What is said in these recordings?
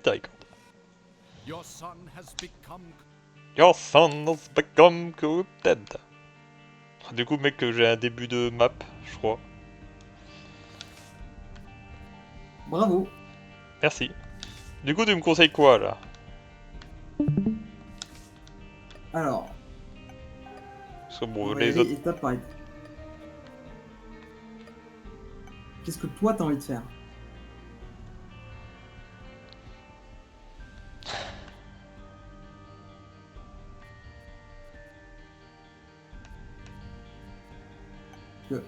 miséricorde. Your son has become... Your son has become corrupted. Du coup, mec, j'ai un début de map, je crois. Bravo. Merci. Du coup, tu me conseilles quoi, là? Alors, Parce que on bon, va y les aller autres... étape par étape. Qu'est-ce que toi t'as envie de faire? Tu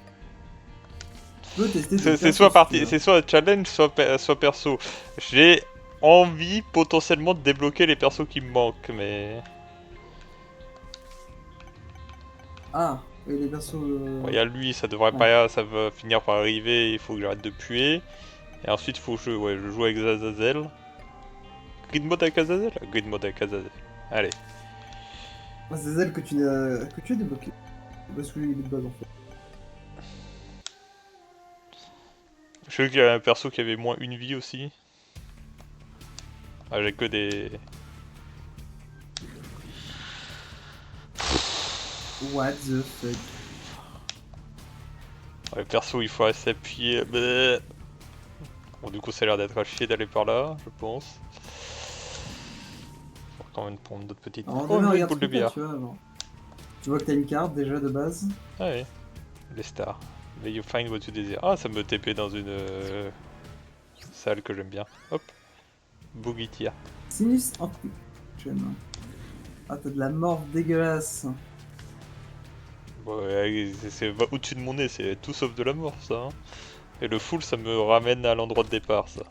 peux tester tes C'est persos soit si tu partie, veux. c'est soit challenge, soit perso. J'ai envie potentiellement de débloquer les persos qui me manquent, mais... Ah, et les persos... Il y a lui, ça devrait Ouais. pas, ça va finir par arriver, il faut que j'arrête de puer. Et ensuite, il faut que je joue avec Zazazel. Grid mode avec Azazel? Grid mode avec Azazel. Allez. Ah, c'est celle que tu as débloqué. Parce que il est de base en fait. Je sais qu'il y a un perso qui avait moins une vie aussi. Ah, j'ai que des... What the fuck? Ouais, perso, il faut s'appuyer. Bleh. Bon, du coup, ça a l'air d'être à chier d'aller par là, je pense. Faut quand même prendre d'autres petites... Alors, Oh, déjà, une regarde boule ce de que t'as, bière. tu vois. Genre. Tu vois que t'as une carte déjà de base. Ah ouais, les stars. May you find what you desire. Ah, ça me TP dans une salle que j'aime bien. Hop. Boogie tier. Sinus Amplification. Ah, t'as de la mort dégueulasse. Ouais, c'est au-dessus de mon nez, c'est tout sauf de la mort, ça. Hein. Et le full, ça me ramène à l'endroit de départ, ça.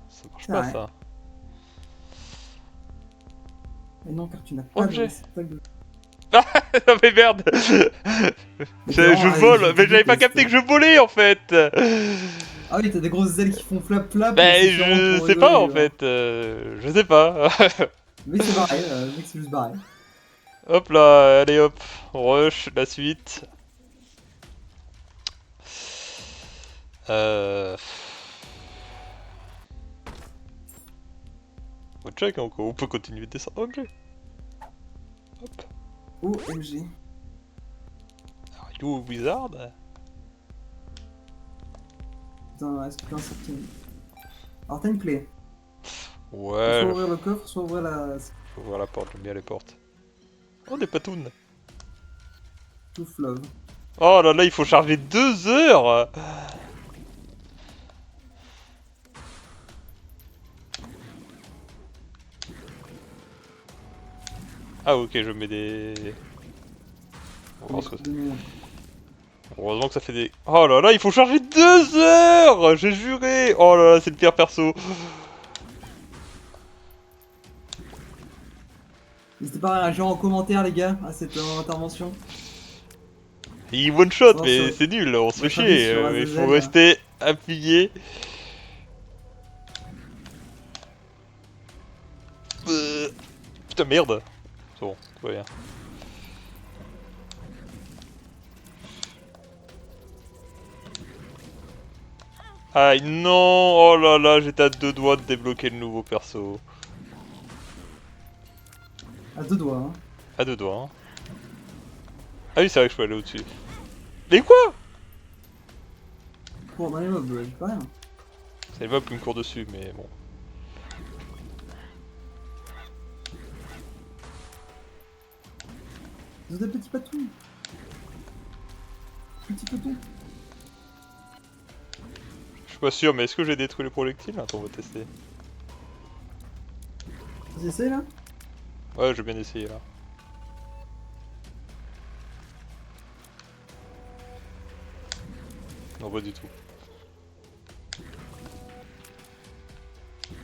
Ça marche C'est pas, vrai. ça. Mais non, car tu n'as pas de Objet. réceptacle de... Non mais merde. Mais Je vole, mais j'avais pas capté que je volais, en fait. Ah oui, t'as des grosses ailes qui font flap flap. Ben, C'est sûrement je pour sais pas, rigoler, en genre. fait. Je sais pas. Mais c'est pareil, le mec c'est juste barré. Hop là, allez hop. Rush, la suite. Euh... On check, on peut continuer de descendre. Ok. Hop. OMG. Are you a wizard? Putain, est-ce que t'as un certain... Alors t'as une clé. Ouais. Soit ouvrir le coffre, soit ouvrir la... Faut ouvrir la porte, j'aime bien les portes. Oh, des patounes. Tout love. Oh là là, il faut charger 2 heures. Ah ok, je mets des... Heureusement que ça fait des... Oh là là, il faut charger 2 heures. J'ai juré. Oh là là, c'est le pire perso. N'hésitez pas à réagir en commentaire les gars à cette intervention. Il one shot, Non, mais sur- c'est nul, on se fait votre avis chier. sur Il faut Azazel. rester appuyé. Putain, merde. C'est bon, tout va bien. Aïe, non. Oh là là, j'étais à 2 doigts de débloquer le nouveau perso. À deux doigts hein. À 2 doigts, hein. Ah oui, c'est vrai que je peux aller au-dessus. Mais quoi? Cours dans les mobs, je dis pas rien. C'est les mobs qui me courent dessus, mais bon. Vous êtes des petits patous. Petits patous. Je suis pas sûr, mais est-ce que j'ai détruit les projectiles? Attends, on va tester. Vous essayez là? Ouais, j'ai bien essayé là. Non, pas du tout.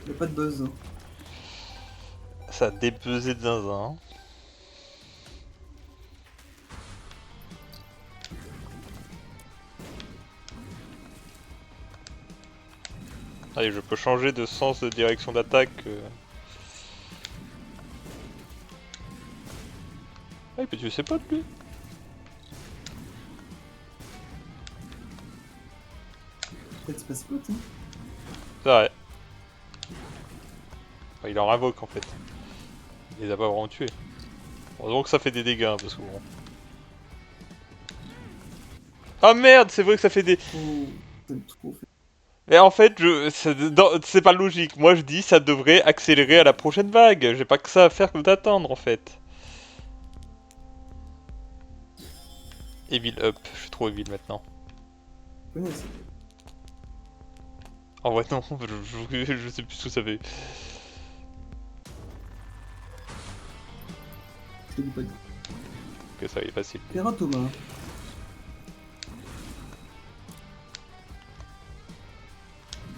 Y'a pas de buzz. Ça a dépesé de zinzin. Allez, je peux changer de sens de direction d'attaque. Ah, mais tu sais pas de lui. Peut-être c'est pas spot hein. C'est vrai. Enfin, il en invoque en fait. Il les a pas vraiment tués. Heureusement que ça fait des dégâts, hein, parce que bon... Ah merde, c'est vrai que ça fait des... Trop... C'est trop fait. Mais en fait, c'est pas logique. Moi je dis ça devrait accélérer à la prochaine vague. J'ai pas que ça à faire que d'attendre en fait. Evil up, je suis trop evil maintenant. Je connais ça. En vrai non, je sais plus ce que ça fait. Je te dis pas dit. Ok, ça va, il est facile. Terra Thomas.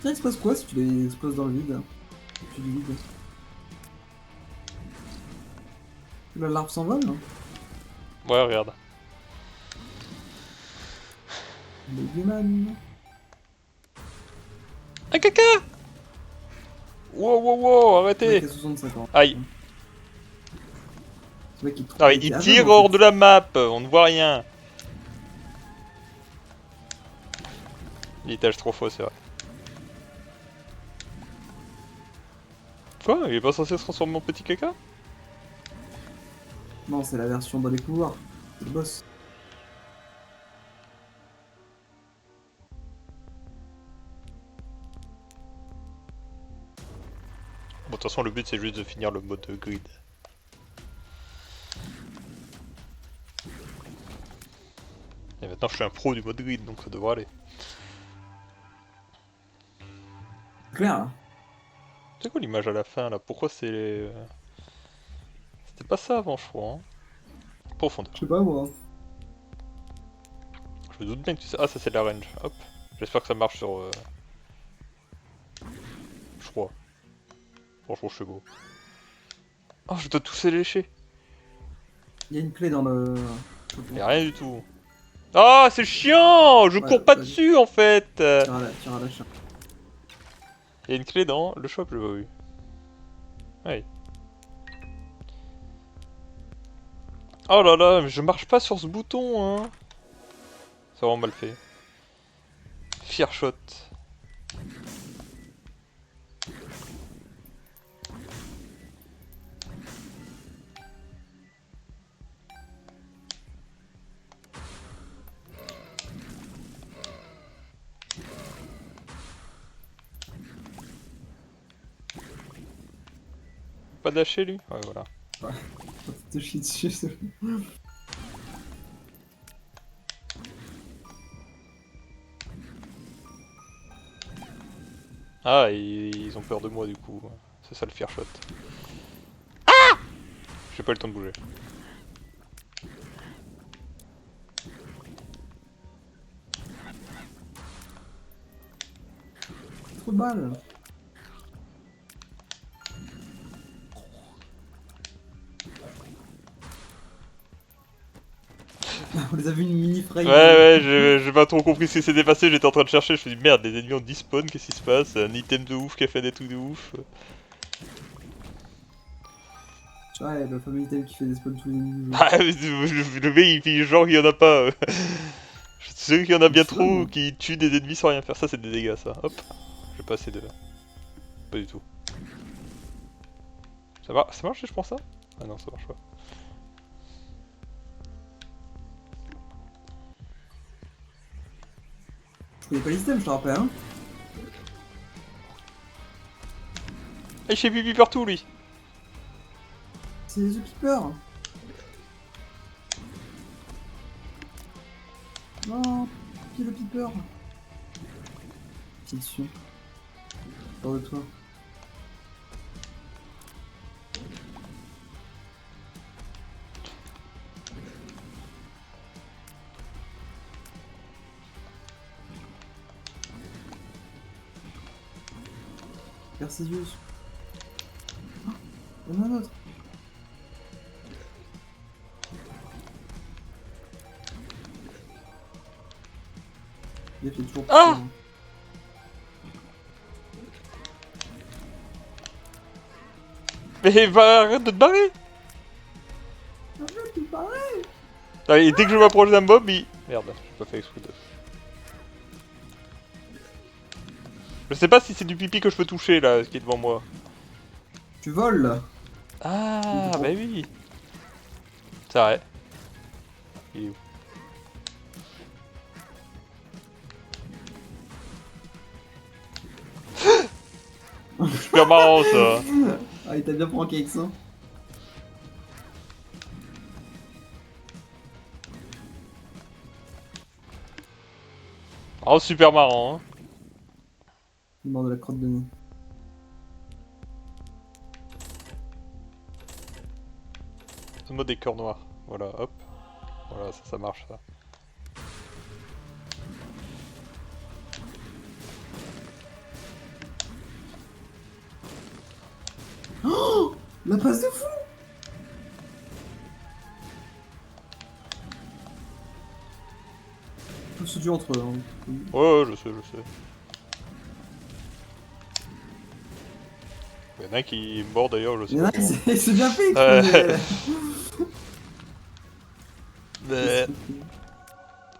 Tiens, il se passe quoi si tu les exploses dans le vide? Tu du vide. La larve s'envole, non? Ouais, regarde. Babyman. Un caca. Wow, wow, wow, arrêtez. Ouais, 65 ans. Aïe. Ce mec, il trouve Ah, qu'il il est tire aveugle, en hors fait. de la map, on ne voit rien. Il étage trop faux, c'est vrai. Quoi? Il est pas censé se transformer en petit caca? Non, c'est la version dans les couloirs. C'est le boss. Bon, de toute façon, le but c'est juste de finir le mode grid. Et maintenant, je suis un pro du mode grid, donc ça devrait aller. C'est clair, là. C'est quoi l'image à la fin là? Pourquoi c'est. C'était pas ça avant, je crois. Hein. Profondeur. Je sais pas, moi. Je me doute bien que tu sais. Ah, ça c'est de la range. Hop. J'espère que ça marche sur. Je crois. Franchement, je suis beau. Oh, je dois tous les lécher. Il y a une clé dans le... Y'a rien du tout. Ah, c'est chiant! Je Ouais, cours pas vas-y. dessus en fait! Tire à la chaîne. Il y a une clé dans le shop, je l'ai pas vu. Oui. Oh là là, mais je marche pas sur ce bouton, hein! C'est vraiment mal fait. Fear shot. Pas lâcher lui? Ouais, voilà. Te chie dessus, c'est... Ah, ils ont peur de moi du coup. C'est ça le fear shot. Ah! J'ai pas eu le temps de bouger. Trop de balles. On les a vu une mini frame. Ouais, j'ai pas trop compris ce qui s'était passé, j'étais en train de chercher, je me suis dit merde, les ennemis ont despawn, qu'est-ce qui se passe? Un item de ouf qui a fait des trucs de ouf. Ouais, le fameux item qui fait des spawns tous les minutes. Ah, le mec il fait genre qu'il y en a pas. Je suis sûr qu'il y en a bien trop qui tuent des ennemis sans rien faire, ça c'est des dégâts ça. Hop, j'ai pas assez de... Pas du tout. Ça marche si je prends ça? Ah non, ça marche pas. Je connais pas l'item, je te rappelle, hein. Ah, il fait pipi partout lui. C'est les Keeper. Non, qui le Piper? C'est dessus. Hors de toi. Persésius. Ah, il y en a un autre. Il a fait toujours Ah plus, hein. Mais arrête de te barrer. Arrête de parler. Ah, et dès que je m'approche d'un mob, il... Merde, j'ai pas fait exprès de... Je sais pas si c'est du pipi que je peux toucher là, ce qui est devant moi. Tu voles. Ah, Il bah oui. C'est vrai. Il est où? Super marrant ça. Ah, il t'a bien pranké avec ça. Oh, super marrant. Hein. Il mord de la crotte de nez. Donne-moi des cœurs noirs. Voilà, hop. Voilà, ça marche ça. La passe de fou. Tout se tue entre eux. Hein. Ouais, je sais, je sais. Il y en a un qui est mort d'ailleurs, je sais Il y en pas a qui comment. c'est bien fait Ouais. exploser. Mais...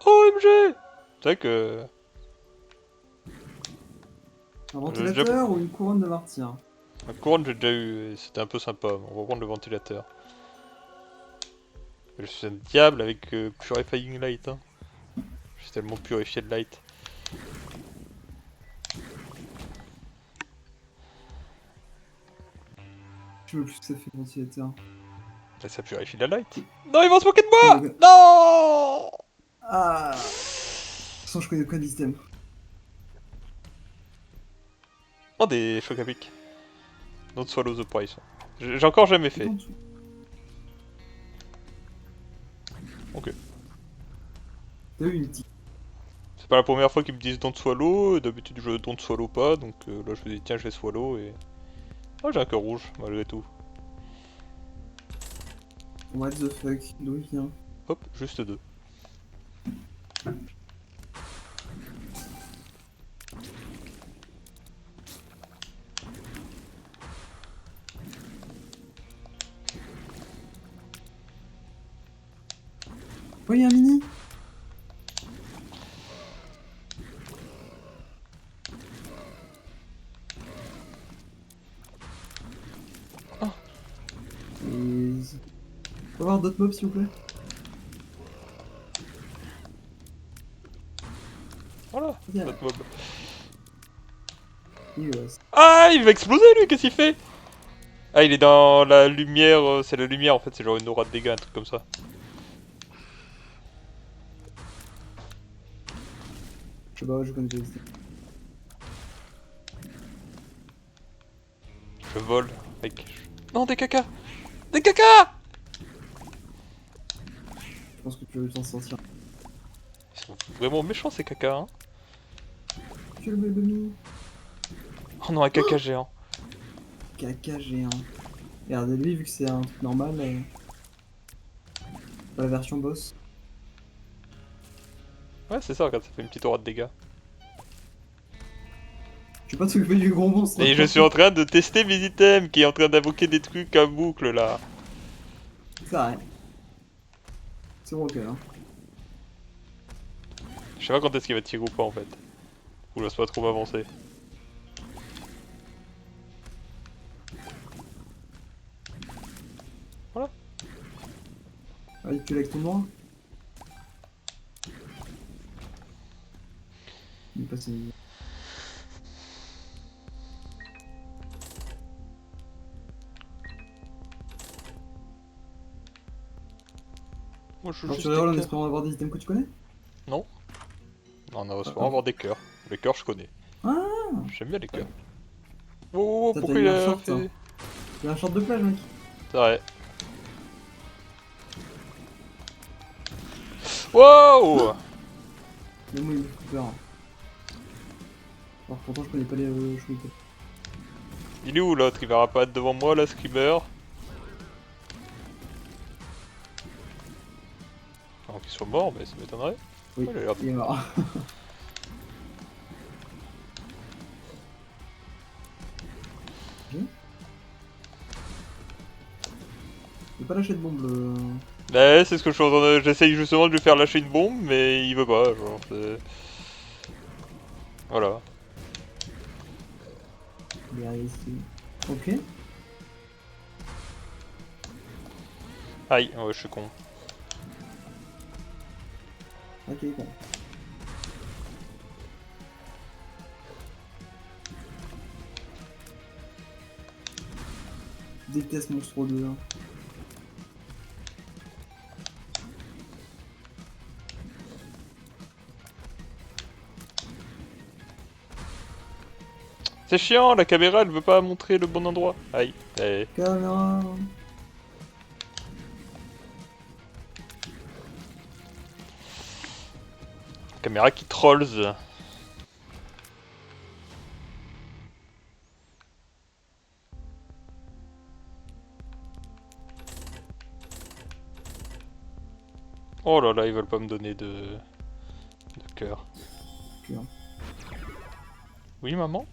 OMG! C'est vrai que... Un j'ai déjà... ventilateur ou une couronne de martyr? La couronne j'ai déjà eu, et c'était un peu sympa. On va prendre le ventilateur. Je suis un diable avec Purifying Light. Hein. Je suis tellement purifié de light. Je veux plus que ça fait le ventilateur. Là, ça purifie la light. Non, ils vont se moquer de moi! Ouais. Non! Ah. De toute façon, je connais aucun système. Oh, des chocs à pic. Don't swallow the price. J'ai encore jamais fait. Ok. T'as eu une petite. C'est pas la première fois qu'ils me disent don't swallow. D'habitude, je don't swallow pas. Donc là, je me dis, tiens, je vais swallow et. Oh, j'ai un cœur rouge, malgré tout. What the fuck? D'où il vient? Hop, juste deux. Oh, il y a un mini! Ah. Et... Faut avoir d'autres mobs, s'il vous plaît? Voilà, Bien. notre mob. Yes. Ah, il va exploser lui, qu'est-ce qu'il fait? Ah, il est dans la lumière, c'est la lumière en fait, c'est genre une aura de dégâts, un truc comme ça. Je sais pas, je connais pas le système. Je vole avec... Non, des caca! Des caca! Je pense que tu vas t'en sortir. Ils sont vraiment méchants ces caca, hein. Tu le bébé mini? Oh non, un caca géant. Caca géant. Regardez lui, vu que c'est un truc normal. Pas la version boss. Ouais, c'est ça, regarde, ça fait une petite aura de dégâts. Je sais pas s'occuper du gros monstre. Et je suis en train de tester mes items, qui est en train d'invoquer des trucs à boucle là. C'est vrai. C'est bon, ok, hein. Je sais pas quand est-ce qu'il va tirer ou pas en fait. Ou laisse pas trop m'avancer. Voilà. Allez, tu avec ton noir. Il est passé. Moi je joue Alors juste tu des regardes en cœurs. espérant avoir des items que tu connais? Non. Non, on a Ah, souvent avoir des cœurs. Les cœurs je connais. Ah. J'aime bien les cœurs. Oh, Ça, pourquoi t'as il eu un a short, fait... hein. Il y a un short de plage, mec. C'est vrai. Wow. Mais moi, il me fait peur. Alors pourtant, je connais pas les chouettes. Il est où l'autre? Il verra pas être devant moi là, Screamer. Alors qu'il soit mort, mais ça m'étonnerait. Oui, Oh, il a l'air de- il est mort. Il veut pas lâcher de bombe, le... Ouais, c'est ce que je suis en train de... J'essaye justement de lui faire lâcher une bombe, mais il veut pas, genre, c'est... Voilà. Il est arrivé ici. Ok. Aïe, ouais, je suis con. Ok, bon. Je déteste Monstro 2. Hein. C'est chiant, la caméra elle veut pas montrer le bon endroit. Aïe, eh. Caméra. Caméra qui trolls. Oh là là, ils veulent pas me donner de cœur. Cœur. Oui, maman?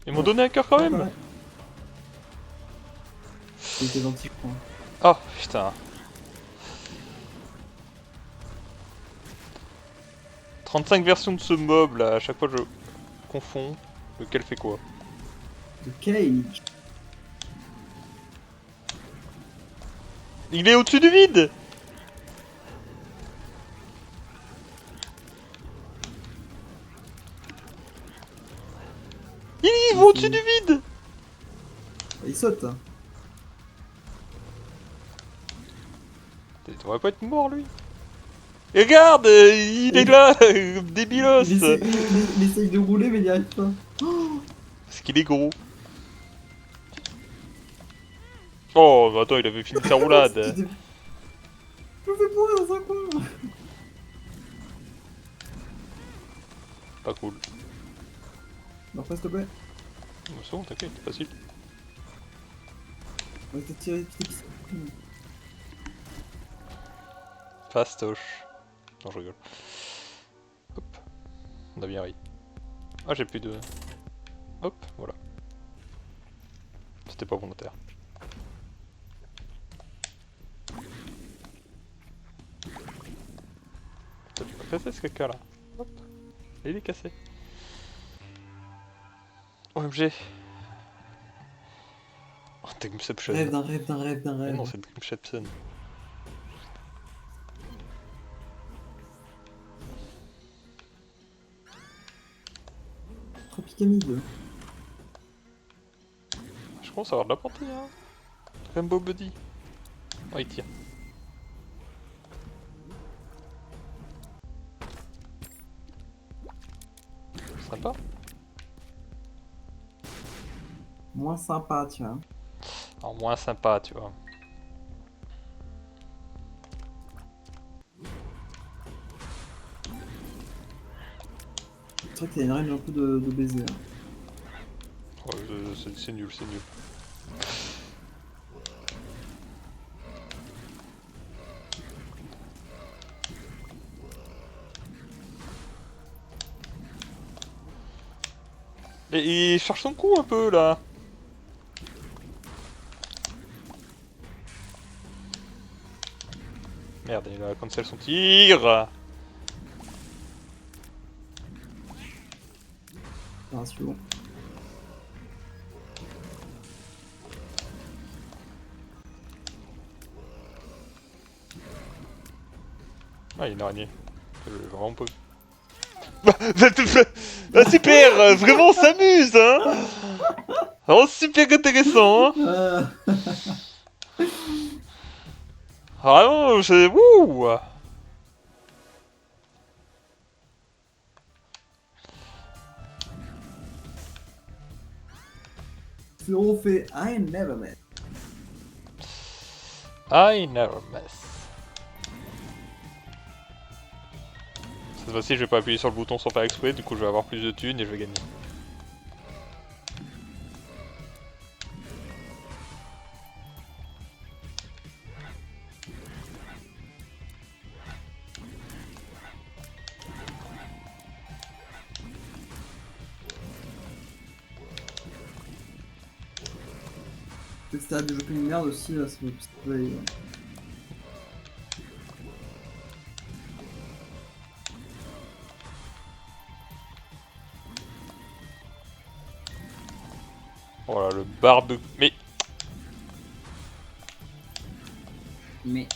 Ils m'ont donné un cœur quand même? C'était gentil, je crois. Oh putain. 35 versions de ce mob là, à chaque fois je confonds lequel fait quoi. De Cage. Il est au-dessus du vide! Ils vont au-dessus du vide! Il saute. Hein. Il devrait pas être mort lui. Et regarde, il est là, débilos! Il essaye de rouler, mais il n'y arrive pas. Parce qu'il est gros. Oh, bah attends, il avait fini sa roulade. Je me fais pourrir dans un coin. Pas cool. Non, s'il te plaît. C'est bon, t'inquiète, facile. On va te tirer des pieds. Fastoche. Non, je rigole. Hop. On a bien ri. Ah, j'ai plus de... Hop, voilà. C'était pas volontaire. T'as pas cassé ce caca là. Hop. Et il est cassé. OMG. Oh, Dreamception. Rêve d'un rêve d'un rêve d'un Mais rêve. non, c'est Dreamception. Tropicamide. Je commence à avoir de la portée, hein. Rainbow Buddy. Oh, il tire. Sympa. Moins sympa, tu vois. Alors, moins sympa, tu vois. C'est vrai qu'il y a une range un peu de baiser. Hein. Ouais, c'est nul, c'est nul. Et il cherche son coup un peu là. Merde, il a cancel son tir. Ah, c'est bon. Ah, il y a une araignée. Vraiment pas. Ah, super, vraiment on s'amuse, hein. Vraiment super intéressant, hein. Vraiment, c'est... Wouh. Floro fait I never met. I never miss. Cette fois-ci, je vais pas appuyer sur le bouton sans faire exprès, du coup je vais avoir plus de thunes et je vais gagner. Peut-être que t'as développé une merde aussi, là, ça peut aller. Voilà, le barbe... Mais... Mais.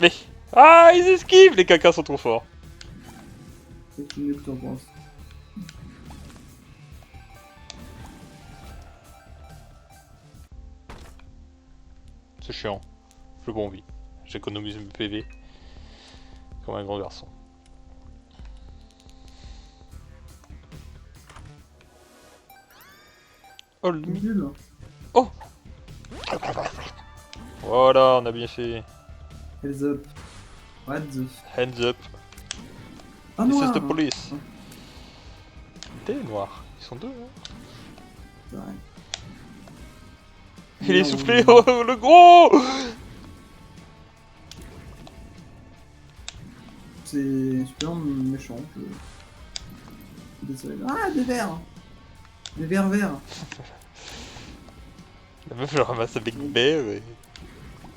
Mais... Ah, ils esquivent. Les cacas sont trop forts. C'est mieux que t'en penses. C'est chiant. J'ai pas envie. J'économise mes PV. Comme un grand garçon. Oh le demi. Nul. Oh. Voilà, on a bien fait. Heads up. What the... Hands up. Ah This non. is the police. T'es noir. Ils sont deux, hein. C'est vrai. Il est Non, soufflé, non. oh, le gros. C'est super méchant. Désolé. Ah, des verres. Des verres verts. La meuf, je ramasse avec Bear et...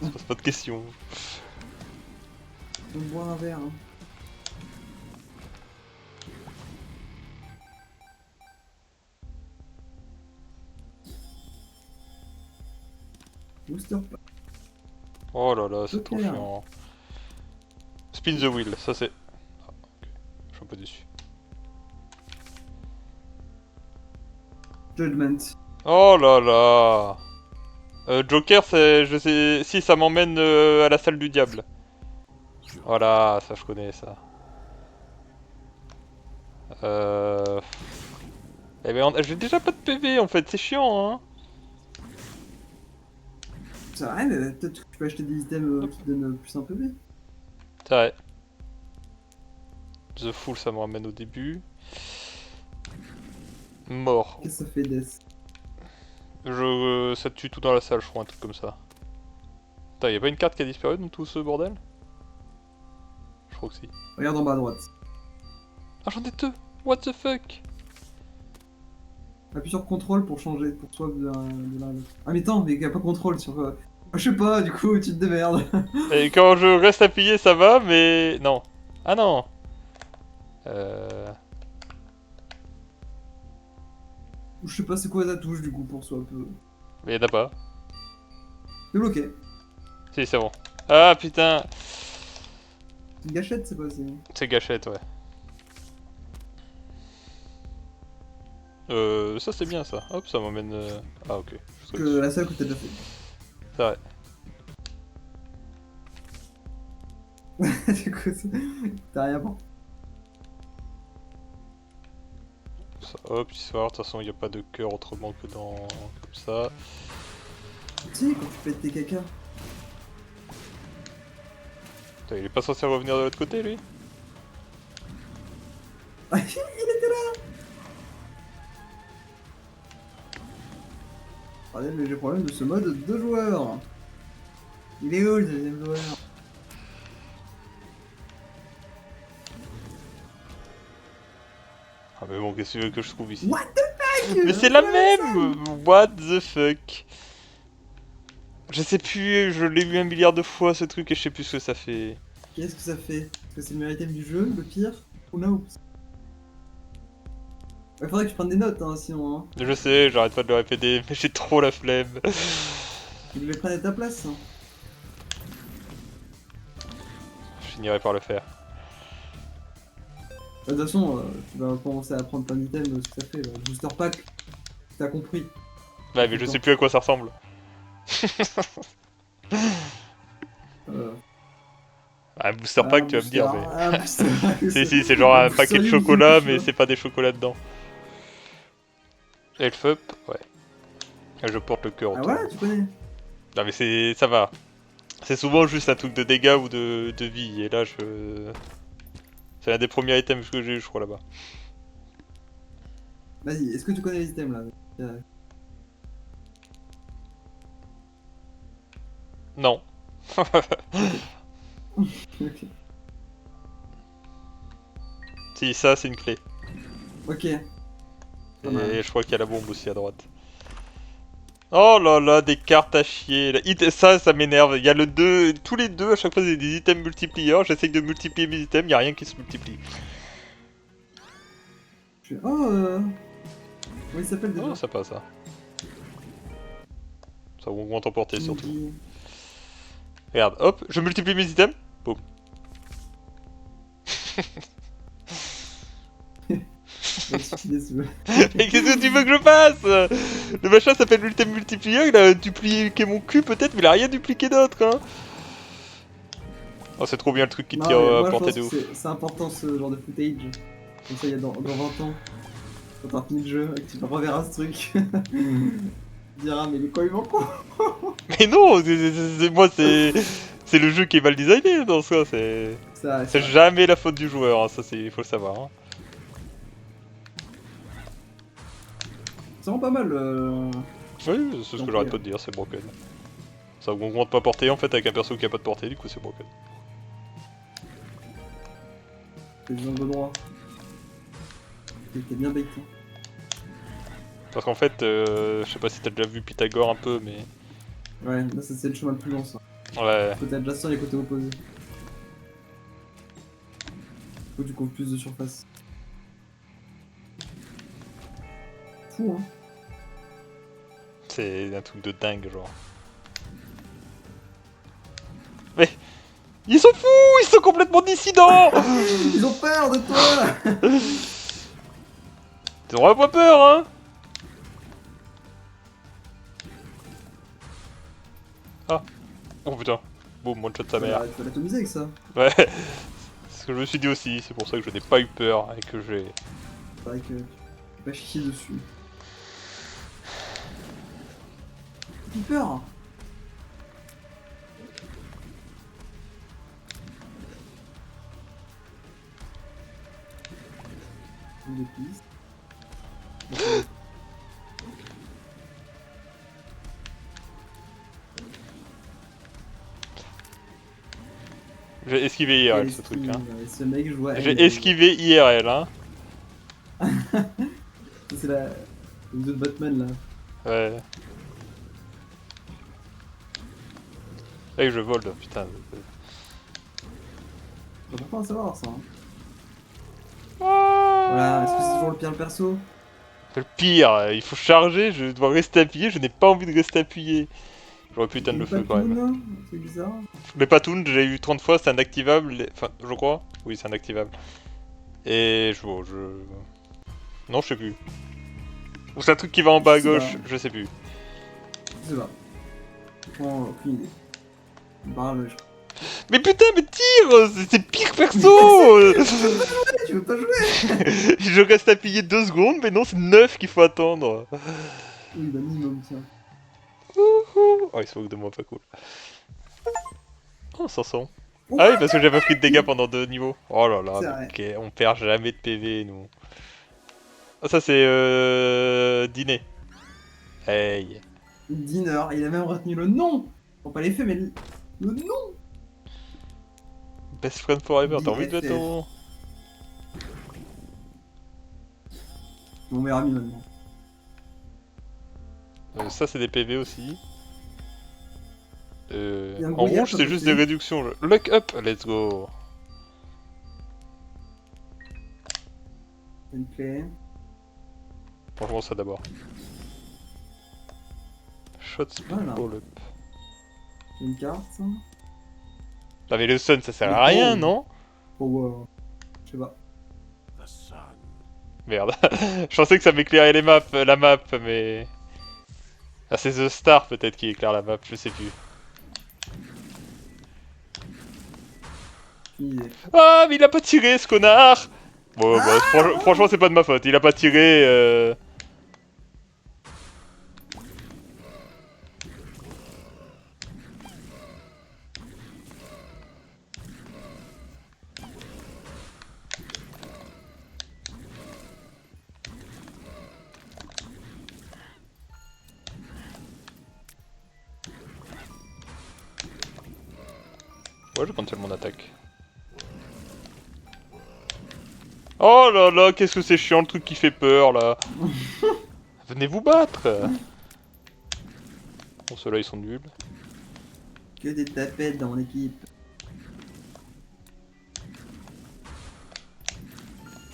On se pose pas de questions. On boit un verre. Hein. Booster pack. Oh là là, c'est Ok. trop chiant. Spin the wheel, ça c'est... Ah, ok. Je suis un peu déçu. Judgment. Oh là là. Joker, c'est... Je sais... Si, ça m'emmène à la salle du diable. Voilà, ça je connais ça. Eh ben, j'ai déjà pas de PV en fait, c'est chiant hein. C'est vrai, mais peut-être que tu peux acheter des items qui donnent plus un PV. C'est vrai. The Fool, ça me ramène au début. Mort. Qu'est-ce que ça fait, Death? Ça tue tout dans la salle, je crois, un truc comme ça. Putain, y'a pas une carte qui a disparu dans tout ce bordel? Je crois que si. Regarde en bas à droite. Ah, j'en ai deux! What the fuck? Appuie sur contrôle pour changer, pour swap de l'un à l'autre. Ah mais attends, mais y a pas contrôle sur... Ah, je sais pas, du coup, tu te démerdes. Et quand je reste appuyé, ça va, mais... Non. Ah non! Je sais pas c'est quoi ta touche, du coup, pour swap. Mais y'en a pas. C'est bloqué. Si, c'est bon. Ah putain! Une gâchette, c'est pas... C'est gâchette, ouais. Ça c'est bien ça. Hop, ça m'emmène... Ah ok. Je saute Que dessus. la seule que t'as déjà fait. C'est vrai. Du coup, t'as rien pour. Ça, hop, histoire. De toute façon, il n'y a pas de cœur autrement que dans... Comme ça. Tu sais, quand tu pètes tes caca. Putain, il est pas censé revenir de l'autre côté, lui? Il était là. Regardez le léger problème de ce mode 2 joueurs. Il est où le deuxième joueur? Ah mais bon, qu'est-ce que tu veux que je trouve ici? What the fuck? Mais c'est la même! What the fuck? Je sais plus, je l'ai vu un milliard de fois ce truc et je sais plus ce que ça fait. Qu'est-ce que ça fait? Est-ce que c'est le meilleur item du jeu, le pire? Ou no? Il faudrait que je prenne des notes, hein, sinon. Hein. Je sais, j'arrête pas de le répéter, mais j'ai trop la flemme. Je vais prendre à ta place. Hein. Je finirai par le faire. De toute façon, tu vas commencer à prendre plein d'items, ce que ça fait. Le booster pack, t'as compris. Ouais, mais je sais plus à quoi ça ressemble. Un booster pack, tu vas me dire, mais... Si, c'est genre un paquet de chocolat, mais c'est pas des chocolats dedans. Elf up, ouais. Et je porte le cœur Ah autour. ouais, tu connais. Non mais ça va. C'est souvent juste un truc de dégâts ou de vie, et là je... C'est l'un des premiers items que j'ai eu, je crois, là-bas. Vas-y, est-ce que tu connais les items là? Non. Ok. Si, ça c'est une clé. Ok. Et je crois qu'il y a la bombe aussi à droite. Oh là là, des cartes à chier. Là. Ça m'énerve. Il y a le 2, tous les deux, à chaque fois, c'est des items multipliers. J'essaye de multiplier mes items, il n'y a rien qui se multiplie. Je fais, comment il s'appelle déjà? Oh, ça passe, ça. Ça augmente en portée, surtout. Regarde, hop, je multiplie mes items. Boum. Mais qu'est-ce que tu veux que je fasse? Le machin s'appelle l'item multiplier, il a dupliqué mon cul peut-être, mais il a rien dupliqué d'autre, hein. Oh, c'est trop bien le truc qui tire à portée de ouf. C'est important ce genre de footage. Comme ça, il y a dans 20 ans, quand t'as fini le jeu et que tu reverras ce truc, tu diras, mais il est quoi, il m'en con? Mais non, moi c'est le jeu qui est mal designé dans ça, c'est jamais la faute du joueur, hein, ça il faut le savoir. Hein. C'est vraiment pas mal. Oui, c'est ce que j'arrête pas de dire, c'est broken. Ça augmente pas portée en fait avec un perso qui a pas de portée, du coup c'est broken. C'est dans le bon droit. T'es bien bête. Hein. Parce qu'en fait, je sais pas si t'as déjà vu Pythagore un peu, mais... Ouais, là c'est le chemin le plus long ça. Ouais. Côté adjacent et côté opposé. Faut que tu comptes plus de surface. Fou hein. C'est un truc de dingue genre. Mais... Ils sont fous! Ils sont complètement dissidents! Ils ont peur de toi! Ils ont pas peur, hein! Ah! Oh putain! Boum, one shot sa mère. Tu vas l'atomiser avec ça. Ouais! C'est ce que je me suis dit aussi, c'est pour ça que je n'ai pas eu peur et que j'ai... C'est vrai que tu vas chier dessus. J'ai peur! Des pistes. J'ai esquivé IRL ce truc, hein. Ce mec joue à J'ai esquivé IRL, hein. C'est la vidéo de Batman là. Ouais. Et que je vole, putain. On va pas en savoir ça. Hein. Ah Voilà, est-ce que c'est toujours le pire perso? C'est le pire, il faut charger, je dois rester appuyé, je n'ai pas envie de rester appuyé. J'aurais pu éteindre le feu quand même. C'est bizarre. Mais pas toon, j'ai eu 30 fois, c'est un activable, enfin, je crois. Oui, c'est un activable. Et je... Non, je sais plus. Ou c'est un truc qui va en bas à gauche, je sais plus. Je sais pas. Bon, aucune idée. Bah, Mais putain, mais tire! C'est pire perso! Tu veux pas jouer? Je reste appuyé 2 secondes, mais non, c'est 9 qu'il faut attendre. Oui, bah minimum, tiens. Oh, il se moque de moi, pas cool. Oh, 500. Ah oui, parce que j'avais pris de dégâts pendant 2 niveaux. Oh là là, ok, on perd jamais de PV, nous. Oh, ça c'est dîner. Hey. Dinner, il a même retenu le nom. Bon, pas l'effet, mais le nom. Best friend forever, t'as envie de mettre ton... Mon meilleur ami maintenant. Ça c'est des PV aussi. En gros rouge c'est juste des réductions. Lock up, let's go. Une clé. Franchement ça d'abord. Shot speed Voilà. pull up. Une carte. Ah mais le sun ça sert à rien, non? Oh, je sais pas. The sun. Merde. Je pensais que ça m'éclairait les maps, la map, mais... Ah c'est The Star peut-être qui éclaire la map, je sais plus. Ah mais il a pas tiré ce connard. Bon bah franchement c'est pas de ma faute, il a pas tiré Ouais, je cancel mon attaque. Oh là là, qu'est-ce que c'est chiant le truc qui fait peur là. Venez vous battre. Bon, ceux-là ils sont nuls. Que des tapettes dans mon équipe.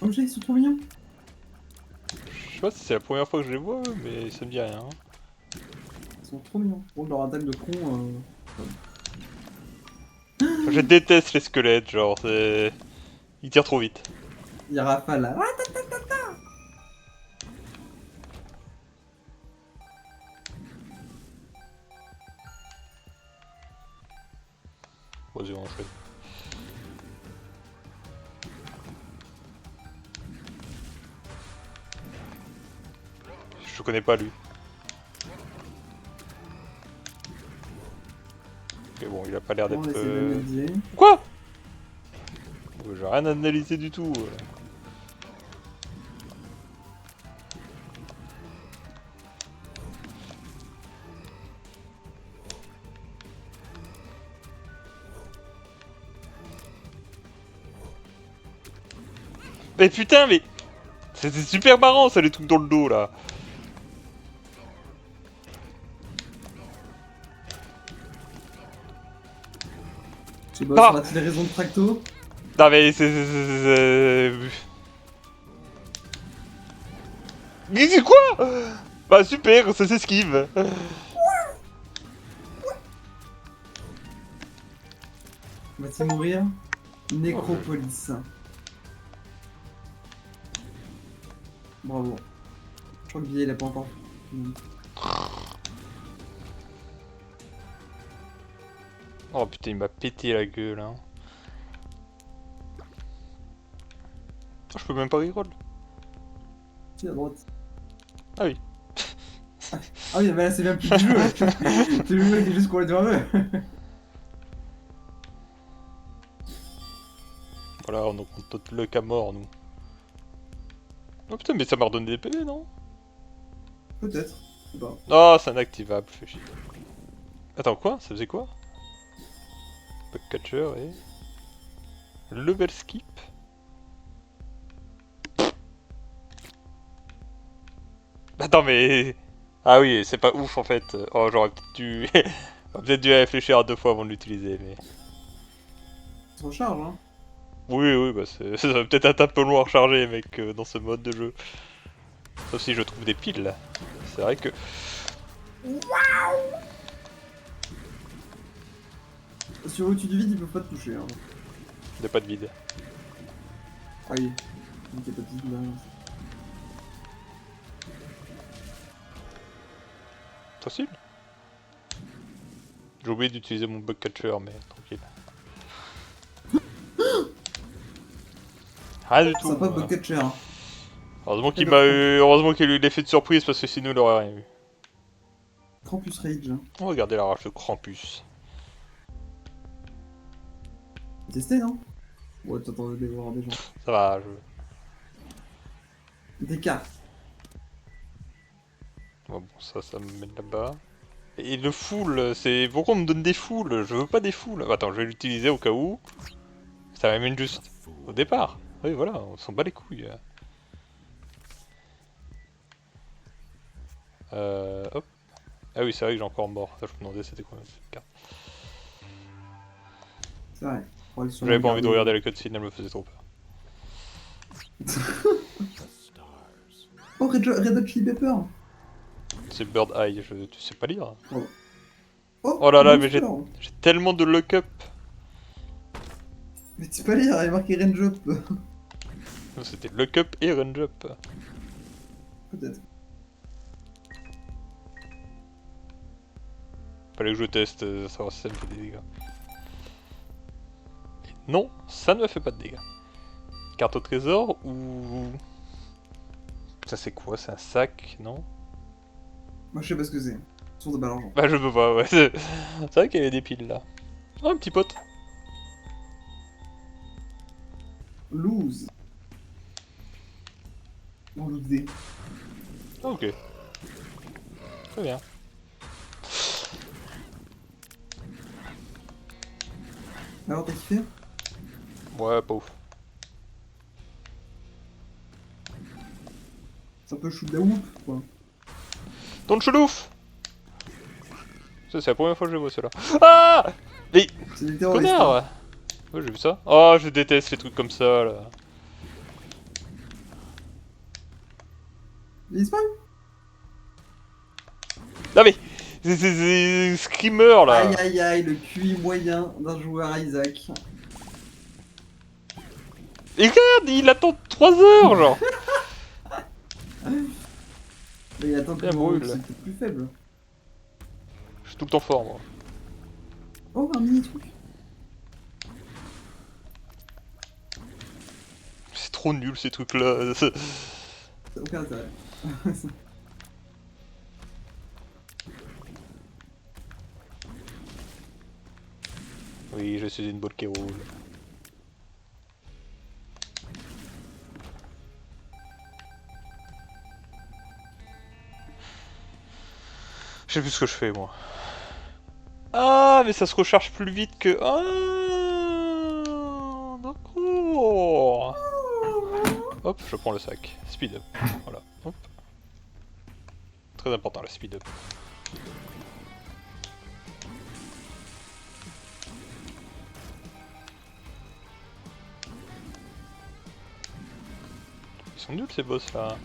Oh, je sais, ils sont trop mignons. Je sais pas si c'est la première fois que je les vois, mais ça me dit rien. Ils sont trop mignons. Bon, leur attaque de con. Je déteste les squelettes, genre, c'est... Ils tirent trop vite. Il rafale là. Vas-y, on enchaîne. Je connais pas lui. Mais bon, il a pas l'air On d'être... essaie d'analyser. Quoi? J'ai rien analysé du tout. Mais putain, mais... C'était super marrant ça, les trucs dans le dos là. Je sais pas, Ah sera-t-il raison de Tracto? Non mais Mais c'est quoi? Bah super, ça s'esquive. Va-t-il mourir? Nécropolis. Bravo. Je crois que Billet il a pas encore fini. Oh putain, il m'a pété la gueule hein. Oh, je peux même pas reroll. Si, à droite. Ah oui. Ah oui, mais là c'est même plus du jeu. C'est le mec qui est juste complètement heureux. Voilà, on compte notre luck à mort nous. Oh putain, mais ça m'a redonné des PV non? Peut-être. Je sais pas. Oh, c'est inactivable, fais chier. Attends, quoi? Ça faisait quoi? Bugcatcher et... Level skip? Attends, mais... Ah oui, c'est pas ouf en fait. Oh, j'aurais peut-être dû... J'aurais peut-être dû réfléchir à 2 fois avant de l'utiliser, mais... Ça se recharge, hein. Oui, oui, bah ça va peut-être être un peu long à recharger, mec, dans ce mode de jeu. Sauf si je trouve des piles. C'est vrai que... Sur au-dessus du vide, ils peuvent pas te toucher. Hein. Il n'y a pas de vide. Ah oui. Donc il y a pas de vide là. Facile. J'ai oublié d'utiliser mon bugcatcher, mais tranquille. Rien du tout. Sympa Voilà. Bugcatcher. Hein. Heureusement qu'il m'a eu... Heureusement qu'il a eu l'effet de surprise, parce que sinon il aurait rien eu. Krampus Rage. Hein. Oh, regardez la rage de Krampus. Testé, non? Ouais, t'attendais de les voir des gens. Ça va, je... Des cartes. Bon, ça me mène là-bas. Et le full, c'est... Pourquoi on me donne des fulls? Je veux pas des fulls. Attends, je vais l'utiliser au cas où. Ça m'amène juste au départ. Oui, voilà, on s'en bat les couilles. Hop. Ah oui, c'est vrai que j'ai encore mort. Ça, je me demandais c'était quoi cette carte. C'est vrai. J'avais pas envie de regarder la cutscene, elle me faisait trop peur. Oh, Red Hot Chili Pepper. C'est Bird Eye, tu sais pas lire. Oh, oh, Oh là là, mais Monster. j'ai tellement de lock-up. Mais tu sais pas lire, il est marqué Range Up. C'était lock-up et range-up. Peut-être. Fallait que je teste, savoir si ça me fait des dégâts. Et non, ça ne me fait pas de dégâts. Carte au trésor ou... Ça c'est quoi? C'est un sac, non? Moi je sais pas ce que c'est. Source de balle argent. Bah je peux pas, ouais. C'est vrai qu'il y avait des piles là. Oh, un petit pote. Lose. On loot des. Ah, ok. Très bien. Alors t'as kiffé? Ouais, pas ouf. C'est un peu shoot la whoop quoi. Ton chelouf. Ça, c'est la première fois que je vois cela. Ah! Mais C'est des terroristes. connard! Ouais, j'ai vu ça. Oh, je déteste les trucs comme ça là. Il se passe. Non mais c'est Screamer là. Aïe aïe aïe, le QI moyen d'un joueur Isaac. Et regarde, il attend 3 heures genre. Mais il attend Bien que brûle. c'était plus faible. Je suis tout le temps fort moi. Oh, un mini truc. C'est trop nul ces trucs là. Ça n'a aucun intérêt. Oui, je suis une boule qui roule. Je sais plus ce que je fais moi. Ah, mais ça se recharge plus vite que... Ah, d'accord. Hop, je prends le sac. Speed up. Voilà. Hop. Très important le speed up. Ils sont nuls ces boss là.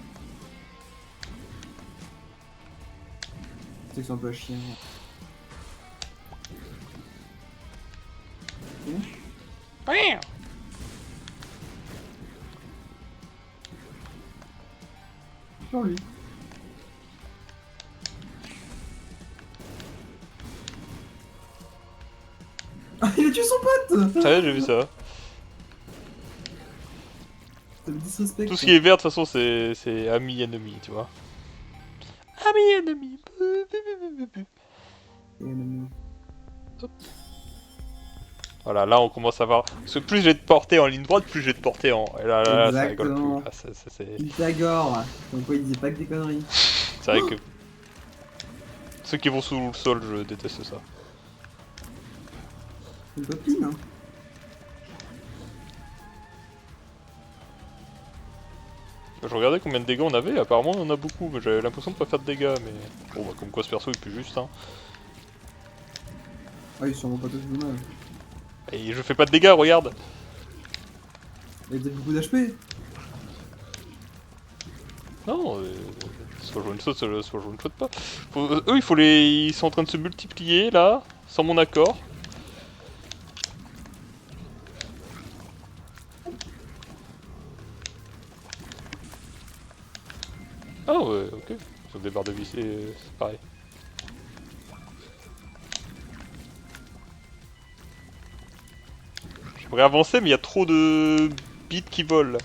C'est que c'est un peu à chier. Ouais. Sur lui. Ah, il a tué son pote. Ouais, j'ai vu ça. Ça me disrespecte. Tout ce qui est vert de toute façon c'est ami ennemi, tu vois. Ami ennemi. Voilà, là on commence à voir. Parce que plus j'ai de portée en ligne droite, plus j'ai de portée en. Et là, ça rigole Exactement. plus. Là, c'est Pythagore. Comme quoi il disait pas que des conneries. vrai que. Ceux qui vont sous le sol, je déteste ça. Une copine, hein. Je regardais combien de dégâts on avait, apparemment on en a beaucoup, mais j'avais l'impression de pas faire de dégâts, mais... Bon bah comme quoi ce perso est plus juste, hein. Ah, il est sûrement pas tous du mal. Et je fais pas de dégâts, regarde. Il a peut-être beaucoup d'HP. Non, soit je one shot, soit je one shot pas. Eux, il faut les... Ils sont en train de se multiplier, là, sans mon accord. Ah ouais, ok. Ils ont des barres de vie, c'est pareil. J'aimerais avancer, mais il y a trop de bits qui volent.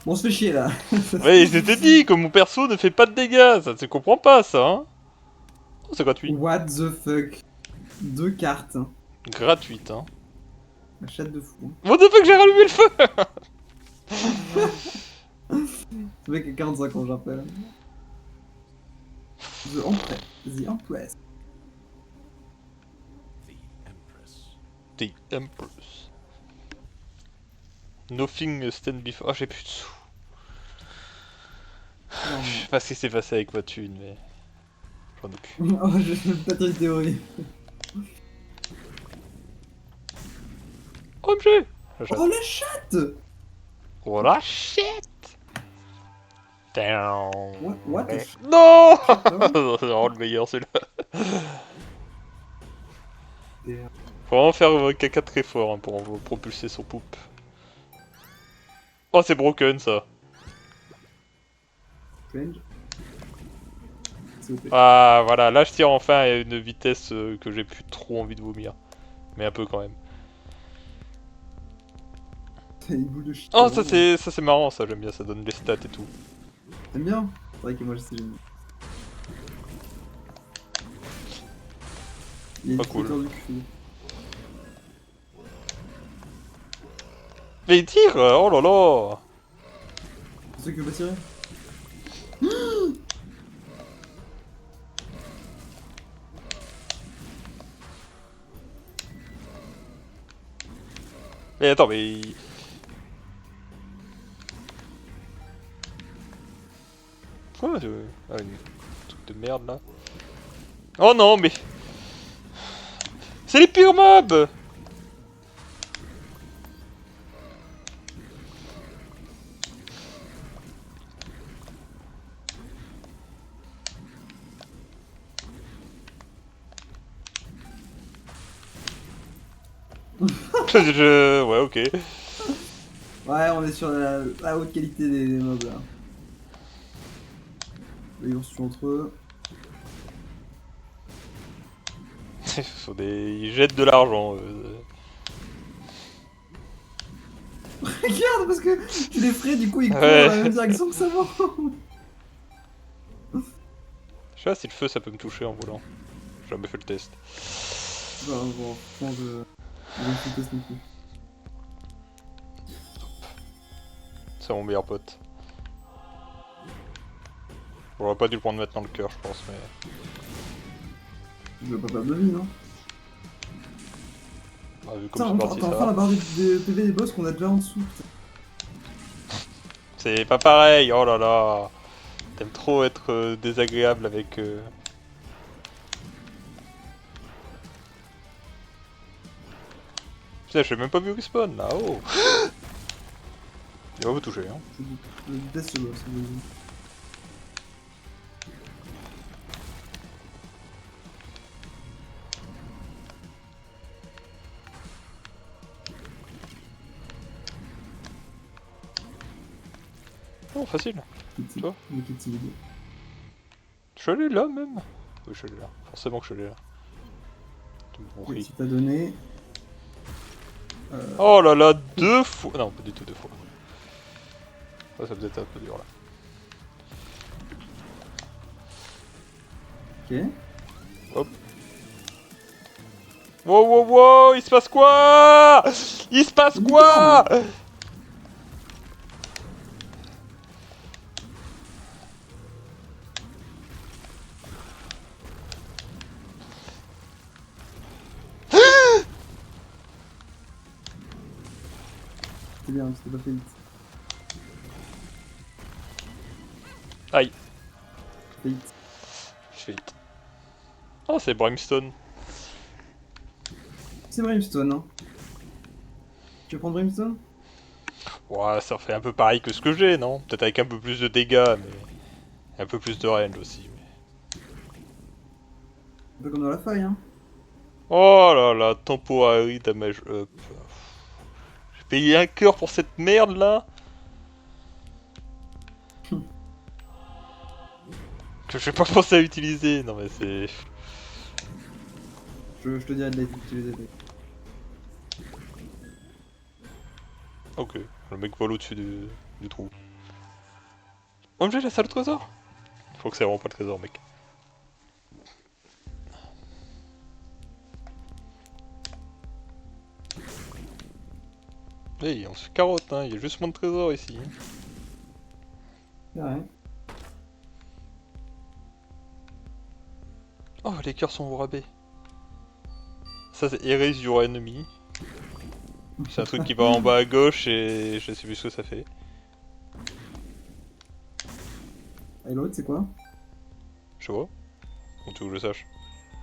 Bon, on se fait chier là. Ouais, je t'ai dit que mon perso ne fait pas de dégâts, ça se comprend pas ça, hein. Oh, c'est gratuit. What the fuck. 2 cartes. Gratuite, hein. La chatte de fou. What the fuck, j'ai rallumé le feu. Ce mec a 45 ans, j'appelle. The Empress. The Empress. The Empress. The Empress. Nothing stand before... Oh, j'ai plus de sous. Non, Je sais pas ce qui s'est passé avec ma thune, mais... J'en ai plus. mais... Oh, je vais peut-être une théorie. OMG. Oh, la chatte. Oh la shit. Down. What the Non. C'est vraiment le meilleur celui-là. Faut vraiment faire caca très fort hein, pour propulser son poupe. Oh, c'est broken ça. Strange. S'il vous plaît. Ah, voilà, là je tire enfin à une vitesse que j'ai plus trop envie de vomir. Mais un peu quand même. T'as une boule de shit. Oh, ça c'est marrant, ça j'aime bien, ça donne les stats et tout. T'aimes bien? C'est vrai que moi je sais. Il est Pas cool. du cul. Mais il tire. Oh là là. C'est ceux qui veulent pas tirer. Mais attends, mais... Quoi ah, une truc de merde là. Oh non, mais... C'est les pires mobs. Ouais, ok. Ouais, on est sur la haute qualité des mobs là. Les ours sont entre eux. Ce sont des... Ils jettent de l'argent. Regarde, parce que tu les ferais, du coup ils courent Ouais. dans la même direction que ça va. Je sais pas si le feu ça peut me toucher en volant. J'ai jamais fait le test. Bah, bon, franchement, je vais me test non plus. C'est mon meilleur pote. J'aurais pas dû le prendre maintenant le cœur, je pense, mais... Je veux pas perdre de vie, non? Bah, vu Putain, comme c'est parti, t'as ça enfin la va. barre de PV des boss qu'on a déjà en dessous. Putain. C'est pas pareil, oh là là. T'aimes trop être désagréable avec... Putain, j'ai même pas vu respawn là, oh. Il va vous toucher, hein. Je déteste ce boss. Oh, facile. Toi Kitty. Je suis allé là même. Oui, je suis allé là. Forcément que je suis allé là. Tu me Et pourris. si t'as donné. Oh là là, 2 fois. Non, pas du tout 2 fois. Ouais, ça peut être un peu dur là. Ok. Hop. Wow, wow, wow, il se passe quoi? Il se passe quoi? C'est bien, c'était pas fait vite. Aïe, Fait vite. je fais vite. Oh, c'est Brimstone. C'est Brimstone, hein. Tu veux prendre Brimstone? Ouais, ça fait un peu pareil que ce que j'ai, non? Peut-être avec un peu plus de dégâts, mais un peu plus de range aussi. Mais... Un peu comme dans la faille, hein. Oh là là, temporary damage up. J'ai payé un cœur pour cette merde là. Que je vais pas penser à utiliser. Non mais c'est... Je te dirai de l'utiliser. Ok, le mec vole au-dessus du trou. Oh, j'ai la salle au trésor. Faut que c'est vraiment pas le trésor, mec. Hey, on se carotte, hein, il y a juste moins de trésors ici. Ouais. Oh, les cœurs sont au rabais. Ça, c'est Erase Your Enemy. C'est un truc qui va en bas à gauche et je sais plus ce que ça fait. Et l'autre, c'est quoi? Je vois. Où tu veux que je sache?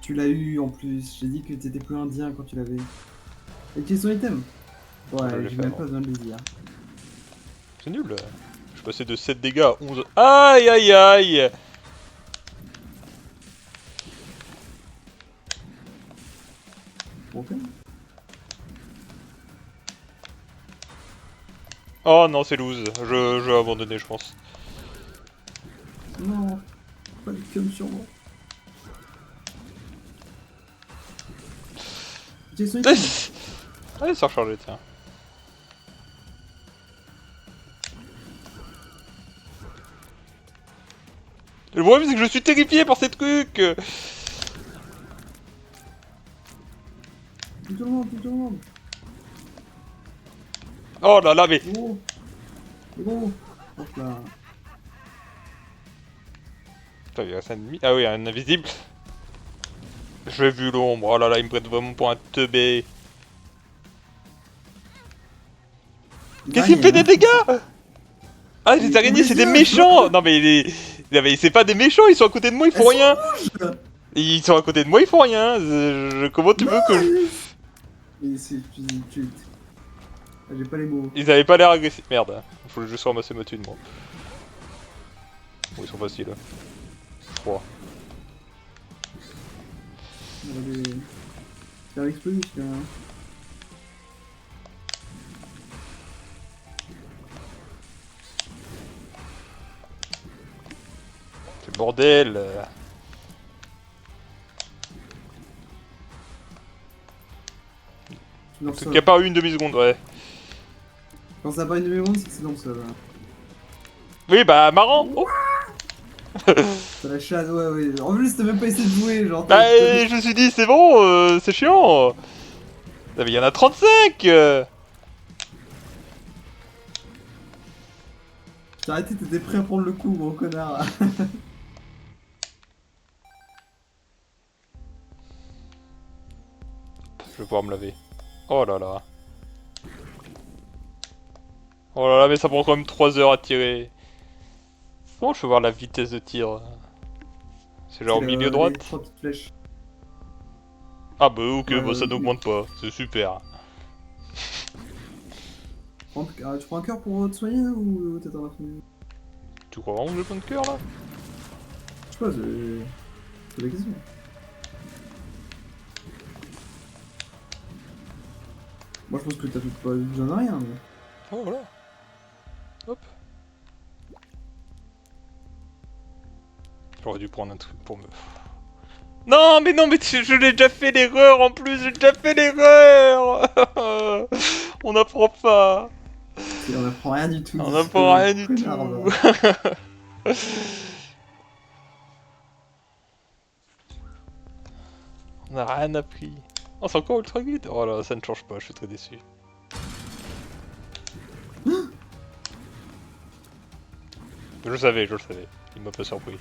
Tu l'as eu en plus. J'ai dit que t'étais plus indien quand tu l'avais. Et son item? Je Ouais, l'ai j'ai fait même avant. pas besoin de le dire. C'est nul là. Je suis passé de 7 dégâts à 11. Aïe aïe aïe. Ok. Oh non, c'est loose. Je vais abandonner, je pense. Non, pas de cum sur moi. J'ai son item. Allez, ça a rechargé, tiens. Le problème, c'est que je suis terrifié par ces trucs. Tout le monde, tout le monde. Oh là là, mais... Gros. Gros. Hop là. Putain, il reste un ennemi. Ah oui, un invisible. J'ai vu l'ombre. Oh là là, il me prête vraiment pour un teubé. Qu'est-ce qu'il me fait des dégâts? Ah, les araignées, c'est des méchants! Non, mais c'est pas des méchants, ils sont à côté de moi, ils font rien! Ils sont à côté de moi, ils font rien! Comment tu veux que je... Mais c'est... J'ai pas les mots. Ils avaient pas l'air agressifs. Merde, faut juste ramasser ma thune, moi. Bon, ils sont faciles. Je crois. On va les... faire exploser, celui-là. C'est le bordel! C'est Qui a paru une demi-seconde, ouais. Quand ça part une demi-seconde, c'est que c'est dans le sol. Hein. Oui, bah, marrant! Oh. Ça la chasse, ouais, ouais. En plus, t'as même pas essayé de jouer, genre. Bah, je me suis dit, c'est bon, c'est chiant! Ah, mais il y en a 35! T'as arrêté, t'étais prêt à prendre le coup, gros connard. Je vais pouvoir me laver. Oh là là. Oh là là, mais ça prend quand même 3 heures à tirer. Comment je peux voir la vitesse de tir? C'est genre au milieu droite? 3 petites flèches. Ah bah ok, bah ça n'augmente pas. C'est super. Tu prends un cœur pour te soigner ou t'es dans la famille? Tu crois vraiment que j'ai plein de cœur là? Je sais pas, c'est la question. Moi je pense que t'as peut-être pas besoin de rien. Mais... Oh voilà. Hop. J'aurais dû prendre un truc pour me... Non mais je l'ai déjà fait l'erreur en plus, j'ai déjà fait l'erreur. On n'apprend pas. On apprend rien du tout. On n'apprend rien du tout. On a rien appris. Oh, c'est encore ultra guide. Oh là, ça ne change pas, je suis très déçu. Je le savais. Il m'a pas surpris.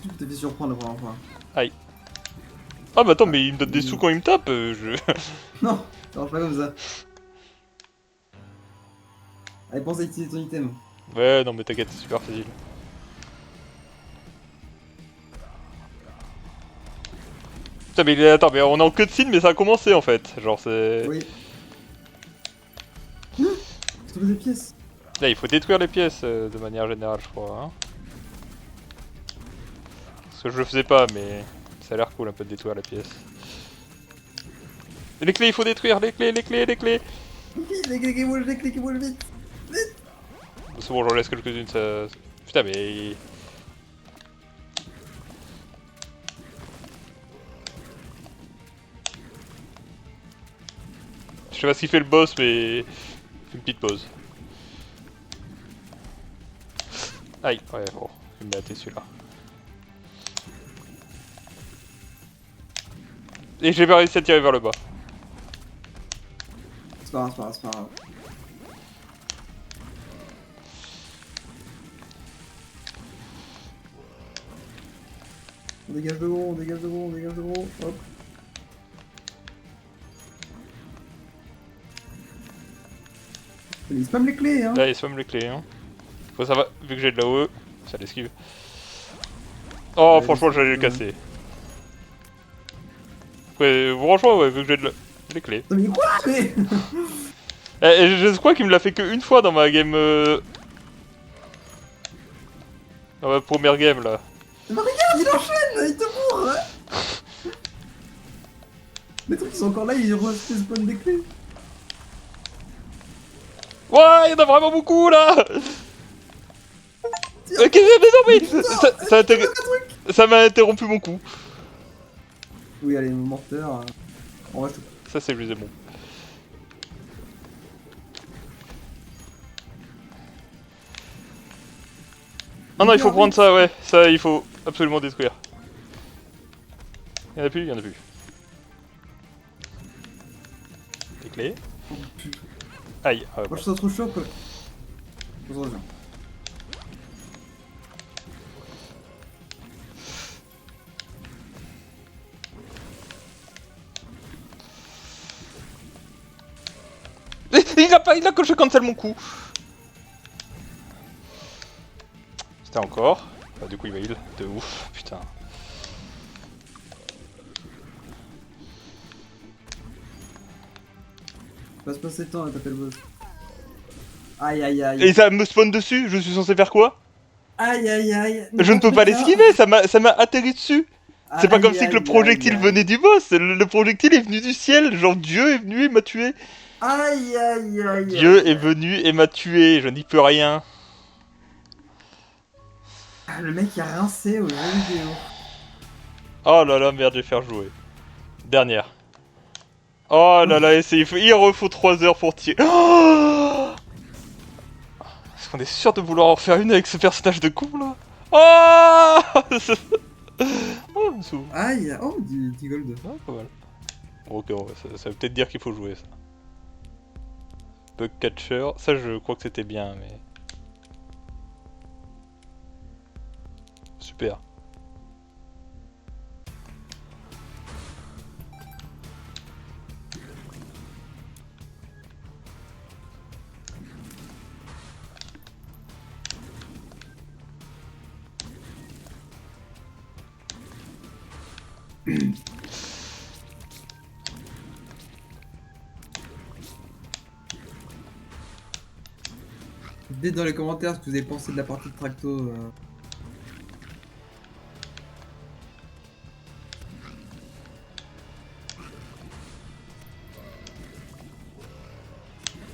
Tu t'es fait surprendre la première fois. Aïe. Ah bah attends, mais il me donne des sous quand il me tape, je... Non, ça marche pas comme ça. Allez, pense à utiliser ton item. Ouais, non mais t'inquiète, c'est super facile. Putain mais attends, mais on est en cutscene mais ça a commencé en fait, genre c'est... Oui. Faut trouver des pièces. Là il faut détruire les pièces de manière générale je crois. Hein. Parce que je le faisais pas mais ça a l'air cool un peu de détruire les pièces. Les clés il faut détruire, les clés. Vite, les clés qui bougent vite. C'est bon j'en laisse quelques-unes ça... Putain mais... Je sais pas ce qu'il fait le boss mais... Une petite pause. Aïe, ouais bon, je vais me battre celui-là. Et j'ai pas réussi à tirer vers le bas. C'est pas grave. On dégage de gros, hop. Il spam les clés, hein. Là il spam les clés hein. Faut ça va, vu que j'ai de la OE, ça l'esquive. Oh ouais, franchement j'allais le casser. Ouais, franchement ouais, vu que j'ai de la... les clés. Mais quoi mais... Je crois qu'il me l'a fait qu'une fois dans ma game... Dans ma première game là. Mais regarde, il enchaîne, il te bourre hein. Les trucs qui sont encore là, ils respawn des clés. Ouais, il y en a vraiment beaucoup là. Ok, mais non mais... Ça m'a interrompu mon coup. Oui, allez, menteur. On va tout. Ça c'est juste bon. Ah non, il faut prendre ça, ouais. Ça, il faut absolument détruire. Il y en a plus, il y en a plus. Les clés. Aïe, Moi je suis trop chaud que. Je reviens. Il a coché cancel mon coup. C'était encore. Ah, du coup il va heal. De ouf, putain. Passe pas ses temps à taper le boss. Aïe aïe Et aïe. ça me spawn dessus, je suis censé faire quoi? Aïe aïe aïe. Je ne peux pas N'importe l'esquiver, ça m'a atterri dessus. C'est pas comme Aïe si que le aïe aïe projectile aïe. venait du boss, le projectile est venu du ciel, genre Dieu est venu et m'a tué. Aïe aïe aïe Dieu est aïe. venu et m'a tué, je n'y peux rien. Ah, le mec il a rincé au jeu vidéo. Oh là là, merde, je vais faire jouer. Dernière. Oh là là, il refaut 3 heures pour tirer. Oh, est-ce qu'on est sûr de vouloir en faire une avec ce personnage de con là? Oh, oh, me saoule. Aïe. Oh 10 gold. Ouais, pas mal. Bon, ok, ça veut peut-être dire qu'il faut jouer ça. Bug catcher, ça je crois que c'était bien, mais... Super. Dites dans les commentaires ce que vous avez pensé de la partie de Tracto.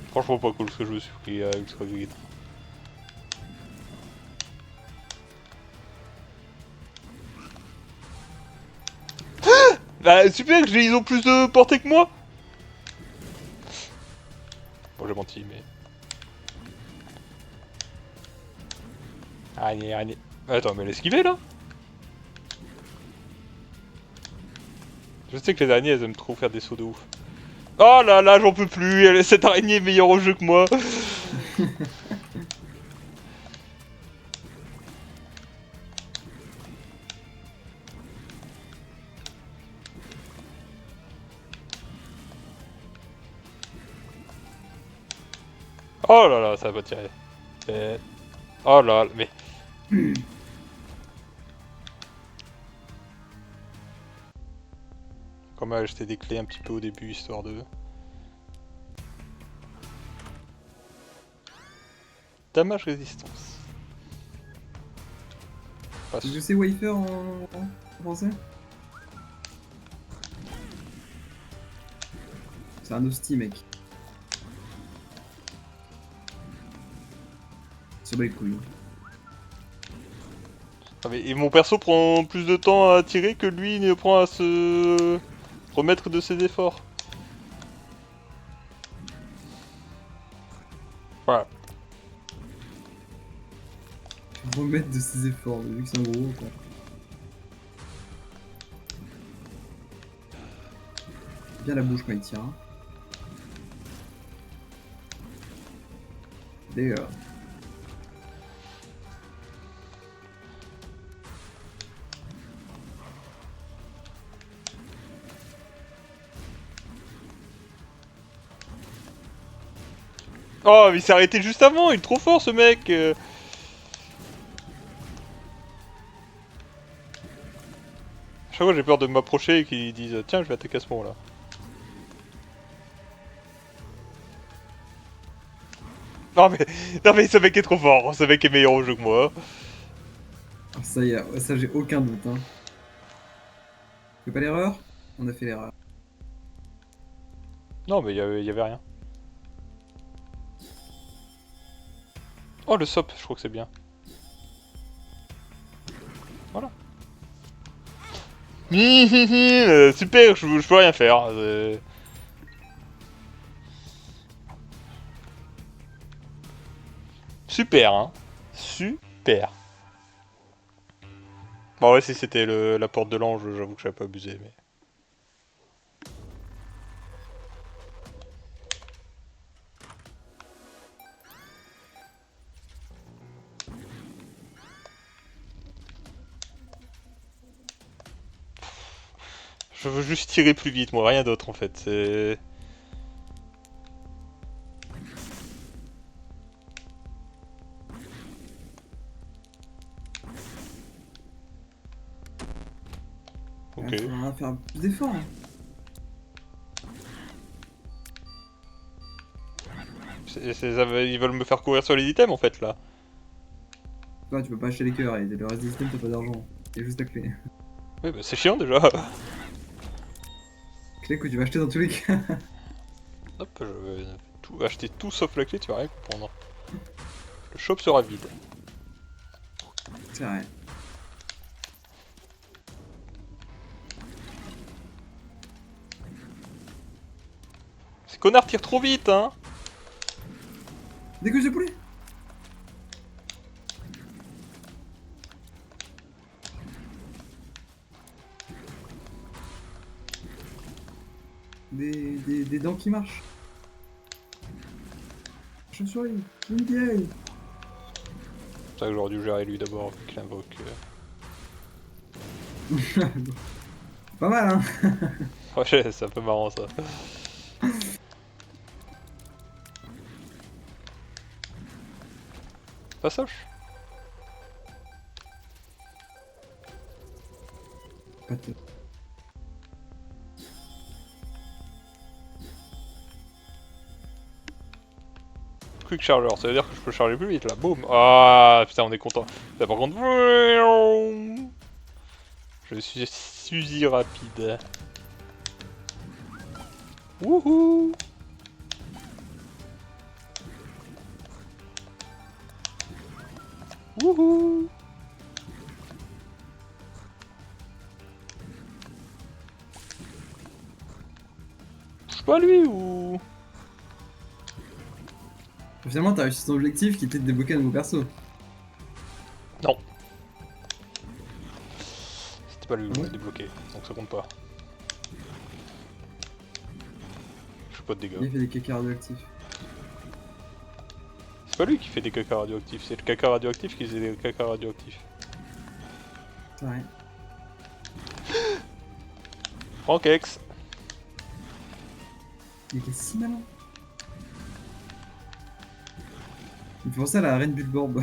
Franchement pas cool ce que je me suis pris à Ultra Grid. Bah super, ils ont plus de portée que moi. Bon j'ai menti mais... Allez. Attends mais elle est esquivée là. Je sais que les araignées elles aiment trop faire des sauts de ouf. Oh là là j'en peux plus, cette araignée est meilleure au jeu que moi. Oh là là ça va pas tirer. Oh là là, mais... Quand même acheté des clés un petit peu au début histoire de... Damage résistance. Pas Je sais Wafer en français. C'est un hostie mec. Sur les couilles. Ah, mais, et mon perso prend plus de temps à tirer que lui ne prend à se remettre de ses efforts. Voilà. Remettre de ses efforts, vu que c'est un gros quoi. Bien la bouche quand il tire. Hein. D'ailleurs. Oh, mais il s'est arrêté juste avant, il est trop fort ce mec. Chaque fois j'ai peur de m'approcher et qu'ils disent tiens je vais attaquer à ce moment là. Non mais, non mais ce mec est trop fort, ce mec est meilleur au jeu que moi. Ça y est, ça j'ai aucun doute. Hein. Fais pas l'erreur? On a fait l'erreur. Non mais y avait rien. Oh le sop, je crois que c'est bien. Voilà. Super, je peux rien faire. Super, hein. Super. Bon ouais, si c'était la porte de l'ange, j'avoue que j'avais pas abusé, mais... Je veux juste tirer plus vite, moi, rien d'autre en fait. C'est... Ok. On va faire plus d'efforts. Hein. Ils veulent me faire courir sur les items en fait là. Toi, tu peux pas acheter les cœurs et le reste des systèmes, t'as pas d'argent. Il y a juste la clé. Oui, bah c'est chiant déjà. Clé que tu vas acheter dans tous les cas. Hop, je vais acheter tout sauf la clé, tu vas rien comprendre. Le shop sera vide. C'est vrai. Ces connards tirent trop vite, hein. Dégage de poulet. Des dents qui marchent. Chauve-souris, une vieille. C'est ça que j'aurais dû gérer lui d'abord, vu qu'il invoque. Pas mal, hein. Ouais, c'est un peu marrant ça. Passage. Pas de- Quick charger, ça veut dire que je peux charger plus vite là. Boum. Ah putain, on est content. Là par contre. Je suis suzy rapide. Wouhou. Wouhou. Touche pas lui ou... Finalement, t'as réussi ton objectif qui était de débloquer un nouveau perso. Non. C'était pas lui que je Ah voulais bon débloquer, donc ça compte pas. Je fais pas de Il dégâts. fait des caca radioactifs. C'est pas lui qui fait des caca radioactifs, c'est le caca radioactif qui faisait des caca radioactifs. C'est vrai. Frankex. Il était si malin. Il me fait penser à la reine Bulborb.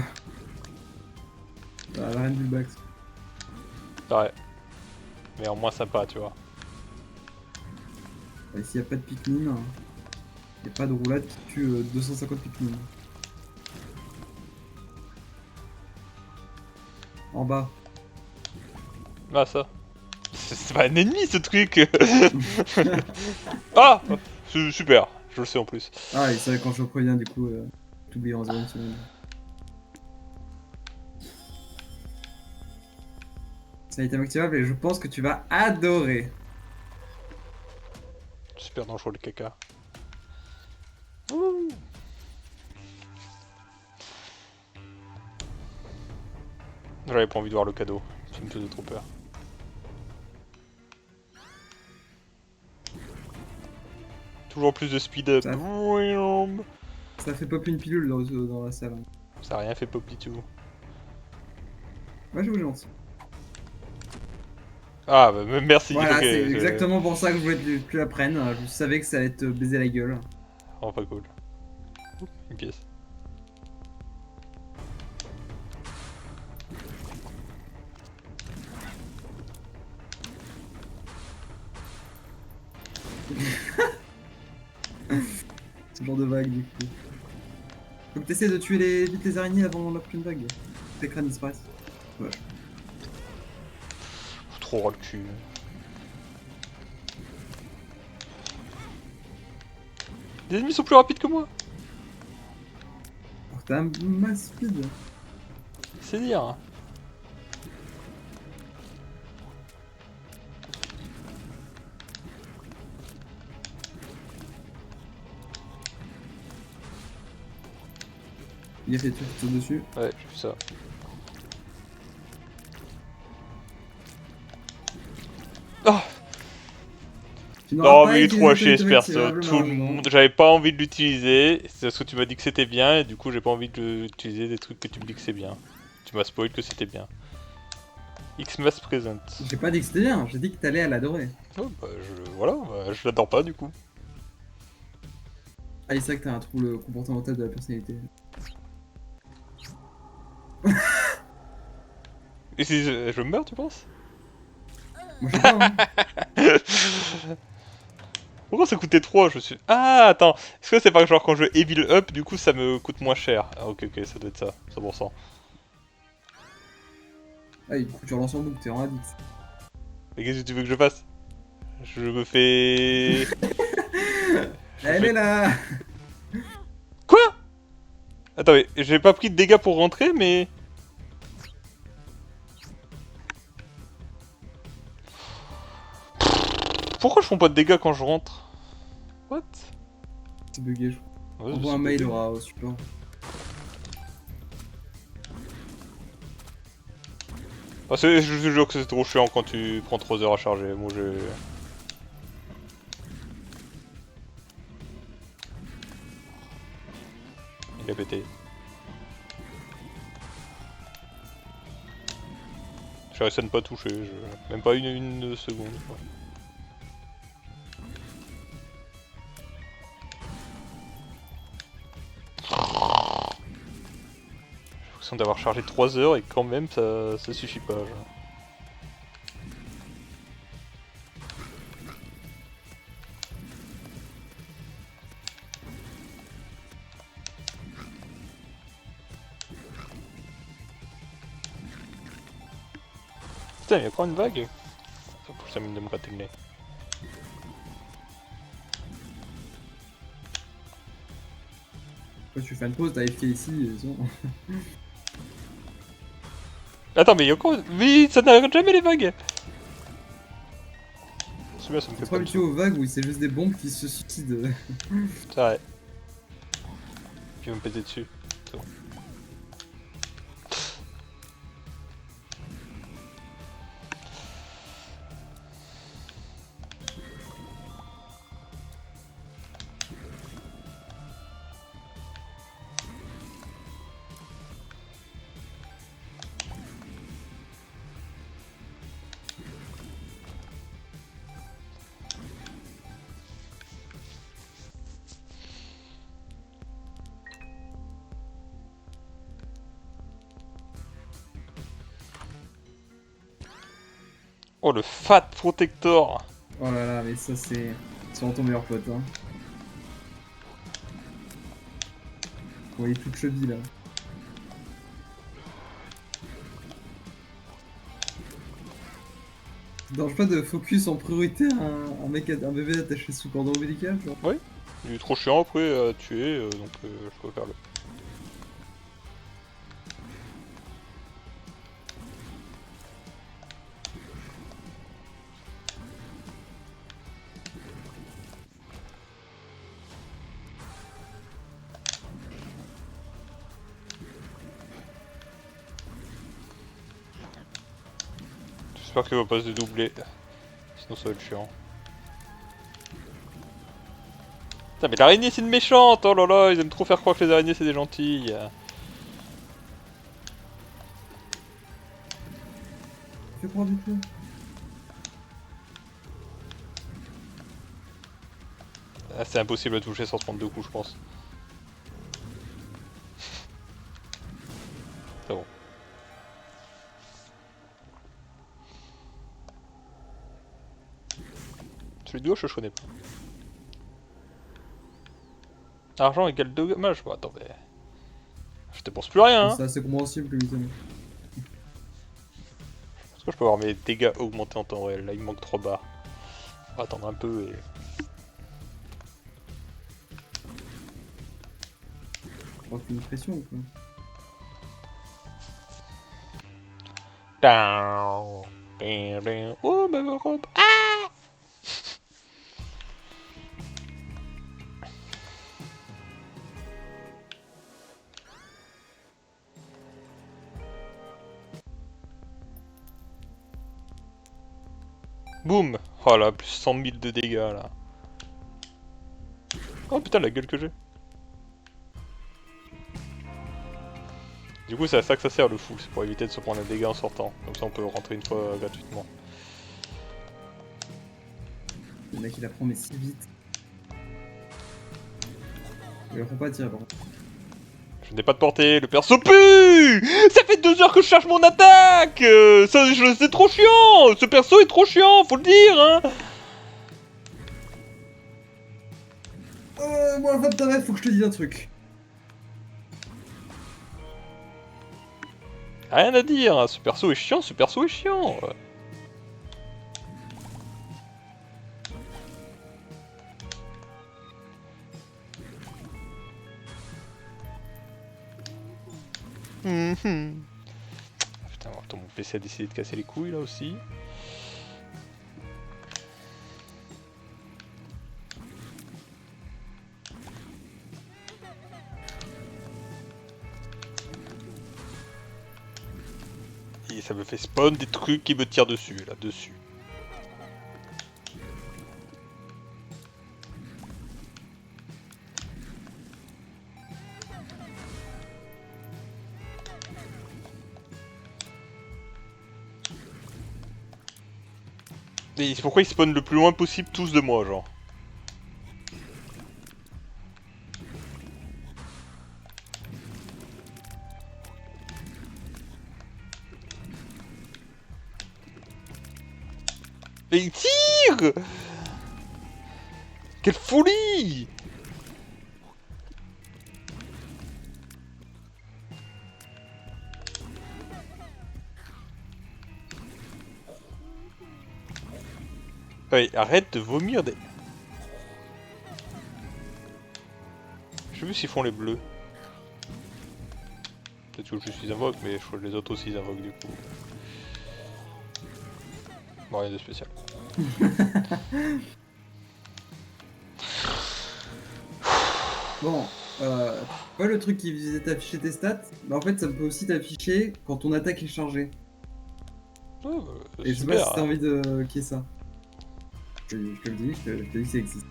La reine Bulbax. Ouais. Mais en moins sympa, tu vois. Et s'il n'y a pas de Pikmin, il n'y a pas de roulade qui tue 250 Pikmin. En bas. Ah ça. C'est pas un ennemi ce truc. Ah, super, je le sais en plus. Ah, il savait quand je reviens, du coup, t'oublies en 0 seconde. C'est un item activable et je pense que tu vas adorer. Super dangereux le caca. Ouh. J'avais pas envie de voir le cadeau, ça me faisait trop peur. Toujours plus de speed up. Ça fait pop une pilule dans la salle. Ça a rien fait Popitou. Ouais, je vous gentil. Ah bah merci. Voilà, ok, c'est exactement pour ça que je voulais que tu la prennes. Je savais que ça allait te baiser la gueule. Oh pas cool. Une pièce. Ce genre de vague, du coup. Faut que t'essaies de tuer vite les araignées avant la prochaine vague. Tes crânes disparaissent. Ouais. Trop ras le cul. Les ennemis sont plus rapides que moi. Alors que t'as un mass speed. C'est dire. Il a fait tout qui saute dessus. Ouais, j'ai vu ça. Oh Tu n'auras non pas mais il est utilisé trop à ton chier ce item perso, activable, tout le malheureusement. monde, j'avais pas envie de l'utiliser, c'est parce que tu m'as dit que c'était bien et du coup j'ai pas envie d'utiliser des trucs que tu me dis que c'est bien. Tu m'as spoil que c'était bien. Xmas present. J'ai pas dit que c'était bien, j'ai dit que t'allais à l'adorer. Oh, bah, voilà, bah, je l'adore pas du coup. Ah, c'est ça que t'as un trouble comportemental de la personnalité. Et si je meurs, tu penses? Moi je sais pas, hein. Pourquoi ça coûtait 3? Je suis. Ah, attends. Est-ce que c'est pas que genre quand je Evil Up, du coup ça me coûte moins cher? Ah, ok, ok, ça doit être ça, 100%. Ah, du coup, tu relances en boucle, t'es en addict. Mais qu'est-ce que tu veux que je fasse? Je me fais. Je Elle fais. est là. Quoi? Attends, mais j'ai pas pris de dégâts pour rentrer, mais. Pourquoi je fais pas de dégâts quand je rentre? What? C'est bugué, je crois. Ouais, Envoie c'est un mail bugué. au support. Ah, je te jure que c'est trop chiant quand tu prends 3 heures à charger. Moi j'ai. Il a pété. J'ai réussi à ne pas toucher, même pas une seconde. Ouais. J'ai l'impression d'avoir chargé 3 heures et quand même ça suffit pas. Genre. Putain, il prend une vague. Ça faut que je termine de me gratter le nez. Quand tu fais une pause, t'as FK ici, c'est bon. Attends, mais il y a encore. Mais ça n'arrête jamais les vagues! Celui-là, ça me fait T'es pas trop de habitué aux vagues où c'est juste des bombes qui se suicident. C'est vrai. Puis il va me péter dessus. C'est bon. Oh, le Fat Protector! Oh là là, mais ça c'est vraiment ton meilleur pote, hein. Bon, il est tout chubby là. Ça te dérange pas de focus en priorité un mec, un bébé attaché sous cordon ombilical, genre? Oui, il est trop chiant après à tuer, donc je préfère le. J'espère qu'il va pas se dédoubler. Sinon ça va être chiant. Putain mais l'araignée c'est une méchante! Oh là là, ils aiment trop faire croire que les araignées c'est des gentilles. Fais croire du tout. Ah, c'est impossible à toucher sans se prendre 2 coups je pense. C'est bon. Celui de gauche je connais pas. Argent égale dommage. Bon attends mais... Je dépense plus rien hein. C'est assez compréhensible que lui. Est-ce que je peux avoir mes dégâts augmentés en temps réel? Là il me manque 3 barres. On va attendre un peu et... On fait une pression ou quoi? Down. Oh ma robe. Ah! Boum! Oh là, plus 100 000 de dégâts là. Oh putain la gueule que j'ai. Du coup, c'est à ça que ça sert le fou, c'est pour éviter de se prendre un dégât en sortant. Comme ça, on peut rentrer une fois gratuitement. Le mec il apprend mais si vite. Il apprend pas à tirer par contre. Je n'ai pas de portée, le perso pue. Ça fait 2 heures que je charge mon attaque. C'est trop chiant. Ce perso est trop chiant, faut le dire, hein. Moi, Fab, ta mère, faut que je te dise un truc. Rien à dire, hein. Ce perso est chiant, ce perso est chiant. Putain, attends, mon PC a décidé de casser les couilles là aussi. Et ça me fait spawn des trucs qui me tirent dessus, là, dessus. Et pourquoi ils spawnent le plus loin possible tous de moi, genre? Mais ils tirent! Quelle folie! Ouais, arrête de vomir des... Je sais plus s'ils font les bleus. Peut-être que je suis invoque, mais je crois que les autres aussi ils invoquent du coup. Bon, rien de spécial. Bon, ouais, le truc qui visait t'afficher tes stats, bah en fait ça peut aussi t'afficher quand ton attaque est chargée. Ouais, Et je sais pas super, si t'as hein. envie de qu'il y ait ça. Je te le dis, je te dis que ça existe.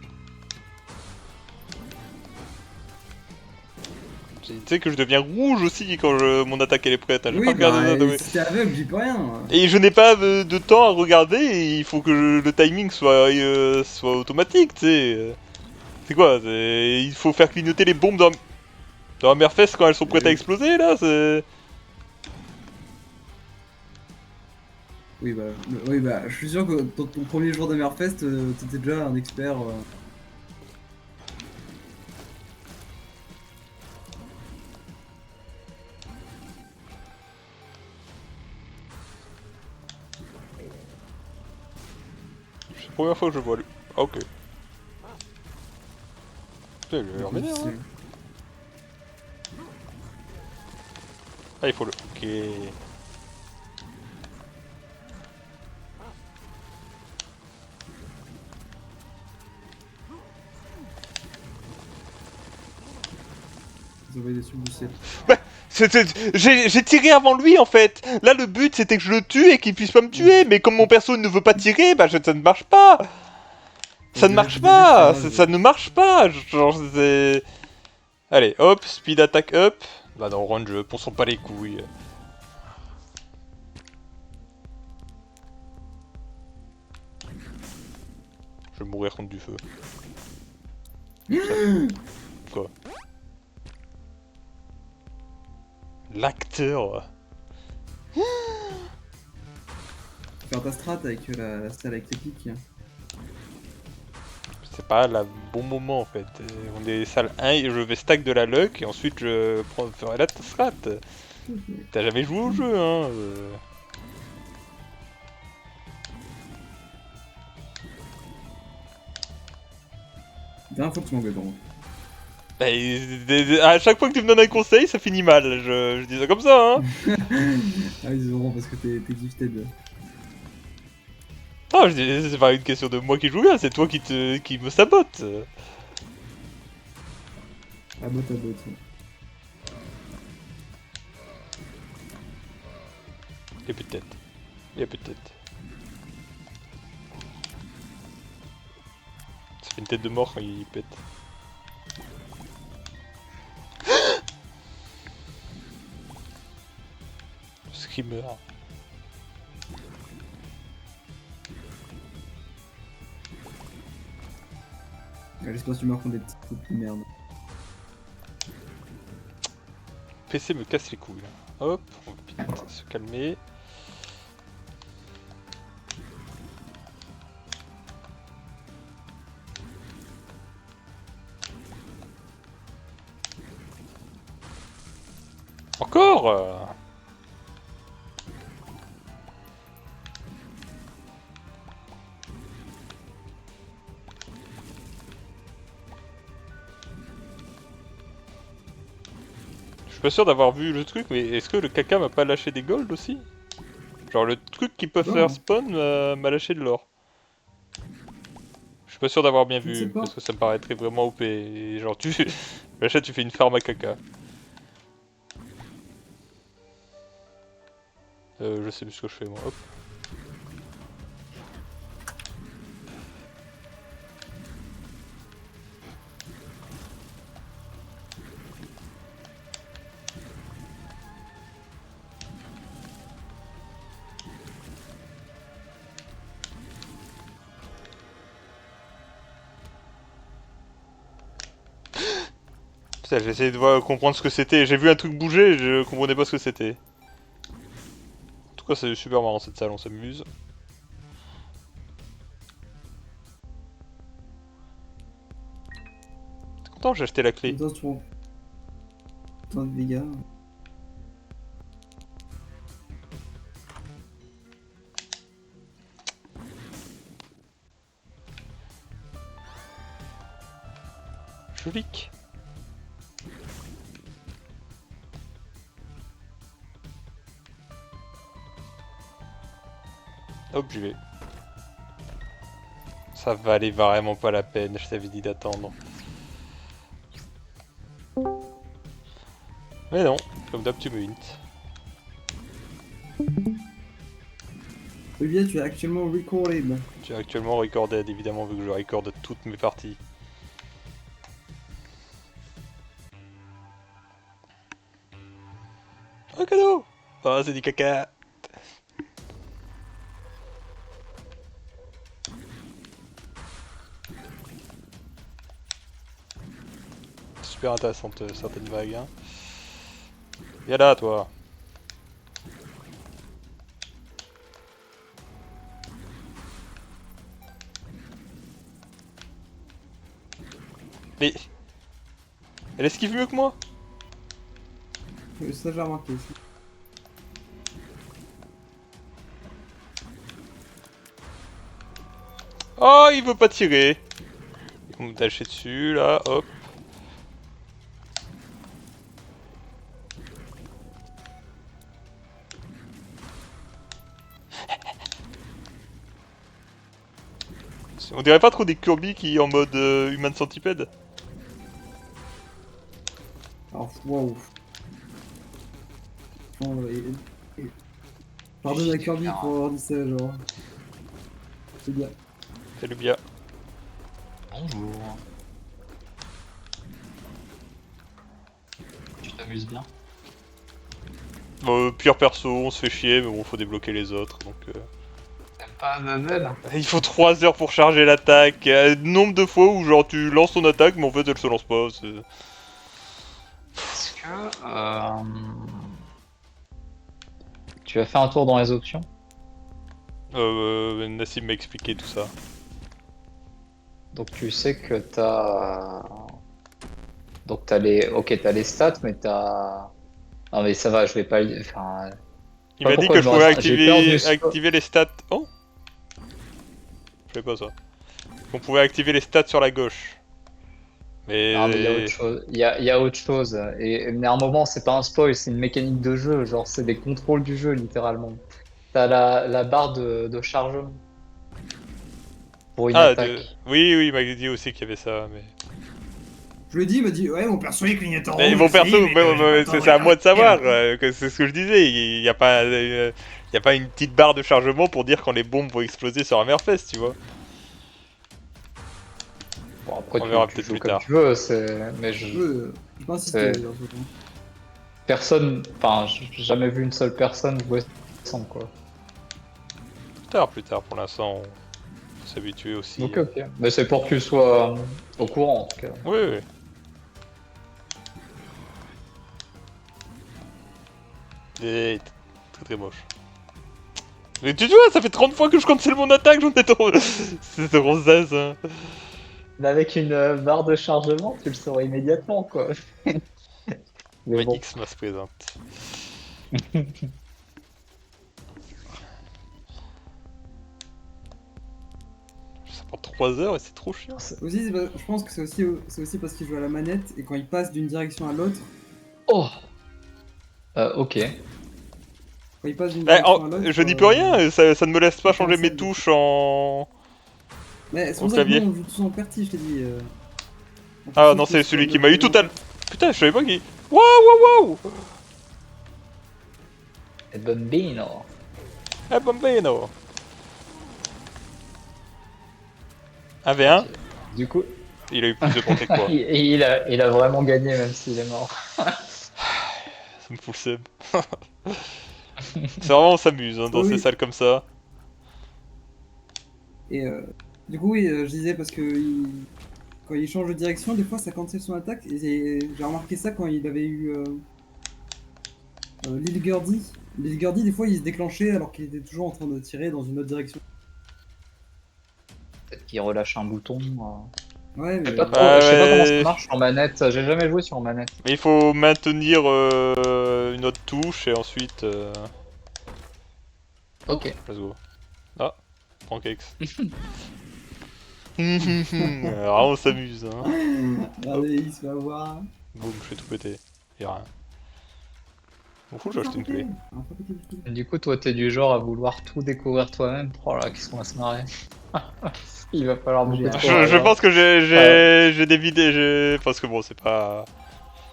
Tu sais que je deviens rouge aussi quand mon attaque elle est prête. Hein. J'ai Oui, pas regardé ça, bah, mais- si t'es aveugle, j'y peux rien. Et je n'ai pas de temps à regarder et il faut que le timing soit automatique, tu sais. C'est quoi il faut faire clignoter les bombes dans la Merfest quand elles sont prêtes à exploser là c'est... Oui, bah, je suis sûr que ton premier jour de Merfest, t'étais déjà un expert. C'est la première fois que je vois lui. Ah, ok. Putain, il a l'air m'énerve, hein. Ah, il faut le... Ok. Vous envoyez des subs du ciel. Bah, j'ai tiré avant lui en fait. Là le but c'était que je le tue et qu'il puisse pas me tuer. Mais comme mon perso ne veut pas tirer, bah ça ne marche pas. Ça ne marche pas. Ça ne marche pas. Genre c'est... Allez, hop, speed attack up. Bah non, run jeu, on s'en pas les couilles. Je vais mourir contre du feu. Quoi? L'acteur. Faire ta strat avec la salle avec tes clics. C'est pas le bon moment en fait. On est salle 1 et je vais stack de la luck et ensuite je ferai la strat. T'as jamais joué au jeu hein Dernière fois que tu m'engueules, pardon. Bah, à chaque fois que tu me donnes un conseil, ça finit mal. Je dis ça comme ça, hein. Ah oui, c'est vraiment parce que t'es gifted. Non, je dis, c'est pas une question de moi qui joue bien, c'est toi qui me sabote. À bot, à bot. Y'a plus de tête. Y'a plus de tête. Ça fait une tête de mort quand il pète. Screamer. L'espace humain font des petits trucs de merde. PC me casse les couilles. Là. Hop, on va vite se calmer. Encore Je suis pas sûr d'avoir vu le truc, mais est-ce que le caca m'a pas lâché des golds aussi? Genre le truc qui peut faire spawn m'a lâché de l'or. Je suis pas sûr d'avoir bien Je ne sais vu, pas. parce que ça me paraîtrait vraiment OP. Et genre tu l'achètes, tu fais une farm à caca. Je sais plus ce que je fais moi. Hop. Putain, j'ai essayé de comprendre ce que c'était. J'ai vu un truc bouger, je comprenais pas ce que c'était. En tout cas, c'est super marrant cette salle, on s'amuse. T'es content, j'ai acheté la clé. Attends, tu prends. Tant de dégâts. Jolique. Hop, j'y vais. Ça valait vraiment pas la peine, je t'avais dit d'attendre. Mais non, comme d'hab tu me hint. Olivier, tu es actuellement recorded. Tu es actuellement recorded, évidemment, vu que je recorde toutes mes parties. Un cadeau! Oh, c'est du caca! Super intéressante certaines vagues. Hein. Viens là, toi! Mais... Elle esquive mieux que moi! Ça, j'ai remarqué aussi. Oh, il veut pas tirer! On me tâcher dessus, là, hop. On dirait pas trop des Kirby qui en mode Human Centipede? Alors, waouh. Pardonne à Kirby pour avoir dit ça, genre. C'est bien. Salut bien. Bonjour. Tu t'amuses bien? Pire perso, on se fait chier, mais bon, faut débloquer les autres, donc... T'aimes pas Azazel? Il faut 3 heures pour charger l'attaque. Nombre de fois où genre tu lances ton attaque, mais en fait elle se lance pas. Est-ce que... Tu as fait un tour dans les options? Nassim m'a expliqué tout ça. Donc tu sais que t'as... Donc t'as les... Ok, t'as les stats, mais t'as... Non mais ça va, je vais pas... Enfin... Il m'a dit pourquoi que je pouvais j'ai peur du activer les stats. Oh, je sais pas ça. Qu'on pouvait activer les stats sur la gauche. Mais... Non mais il y a autre chose, il y a autre chose. Mais à un moment, c'est pas un spoil, c'est une mécanique de jeu, genre c'est des contrôles du jeu, littéralement. T'as la barre de chargement pour une attaque. Oui, oui, il m'a dit aussi qu'il y avait ça, mais... Je lui ai dit, il m'a dit, ouais, mon perso il clignote en Mais rouge mon aussi, perso, mais que j'ai pas le temps c'est de à moi de savoir, regarder. que c'est ce que je disais, il y a pas une petite barre de chargement pour dire quand les bombes vont exploser sur Hammerfest, tu vois. Bon après On verra tu peut-être joues plus comme tard. tu veux, mais je... Je peux insister C'est- d'ailleurs, je pense. personne, enfin, j'ai jamais vu une seule personne jouer sans quoi. Plus tard, pour l'instant, on faut s'habituer aussi. Ok, ok. Mais c'est pour que tu sois au courant en tout cas. Oui, oui. Et très très moche. Mais tu vois, ça fait 30 fois que je cancel mon attaque, j'en ai trop... C'est trop zaz, hein. Mais avec une barre de chargement, tu le saurais immédiatement quoi. Mais Ouais, bon. X se présente. Ça prend 3 heures et c'est trop chiant. Aussi, je pense que c'est aussi parce qu'il joue à la manette et quand il passe d'une direction à l'autre, Oh. Ok. quand il passe d'une Eh, direction à l'autre. je dis plus rien, ça ne me laisse pas ça changer mes cancelle. touches en... Mais c'est Au pour ça que clavier. nous, on joue tous en perti, je t'ai dit. On Ah fait non, tous c'est le celui squad qui de m'a eu tout à présent. l'heure. Putain, je savais pas qui... Waouh, waouh, waouh. Et Bambino. Eh, bambino. 1v1, Du coup, il a eu plus de portée que quoi. il a vraiment gagné même s'il est mort. Ça me fout le seum. C'est vraiment, on s'amuse hein, dans Oui, ces oui. salles comme ça. Et du coup, oui, je disais parce que quand il change de direction, des fois ça cancelle son attaque. Et j'ai remarqué ça quand il avait eu Lil Gurdy. Lil Gurdy, des fois, il se déclenchait alors qu'il était toujours en train de tirer dans une autre direction. Peut-être qu'il relâche un bouton. Ouais, Je sais mais pas trop, je sais pas comment ça ouais. marche sur manette. J'ai jamais joué sur manette. Mais il faut maintenir une autre touche et ensuite... Ok. Let's go. Ah, Pancakes. Alors on s'amuse hein. regardez, il se fait avoir. Boum, je fais tout péter. Y'a rien. Bon, faut que j'achète une clé. Du coup, toi, t'es du genre à vouloir tout découvrir toi-même. Oh là, qu'est-ce qu'on va se marrer. Il va falloir beaucoup de Je- courage, Je hein. pense que j'ai des vidéos, parce que bon, c'est pas...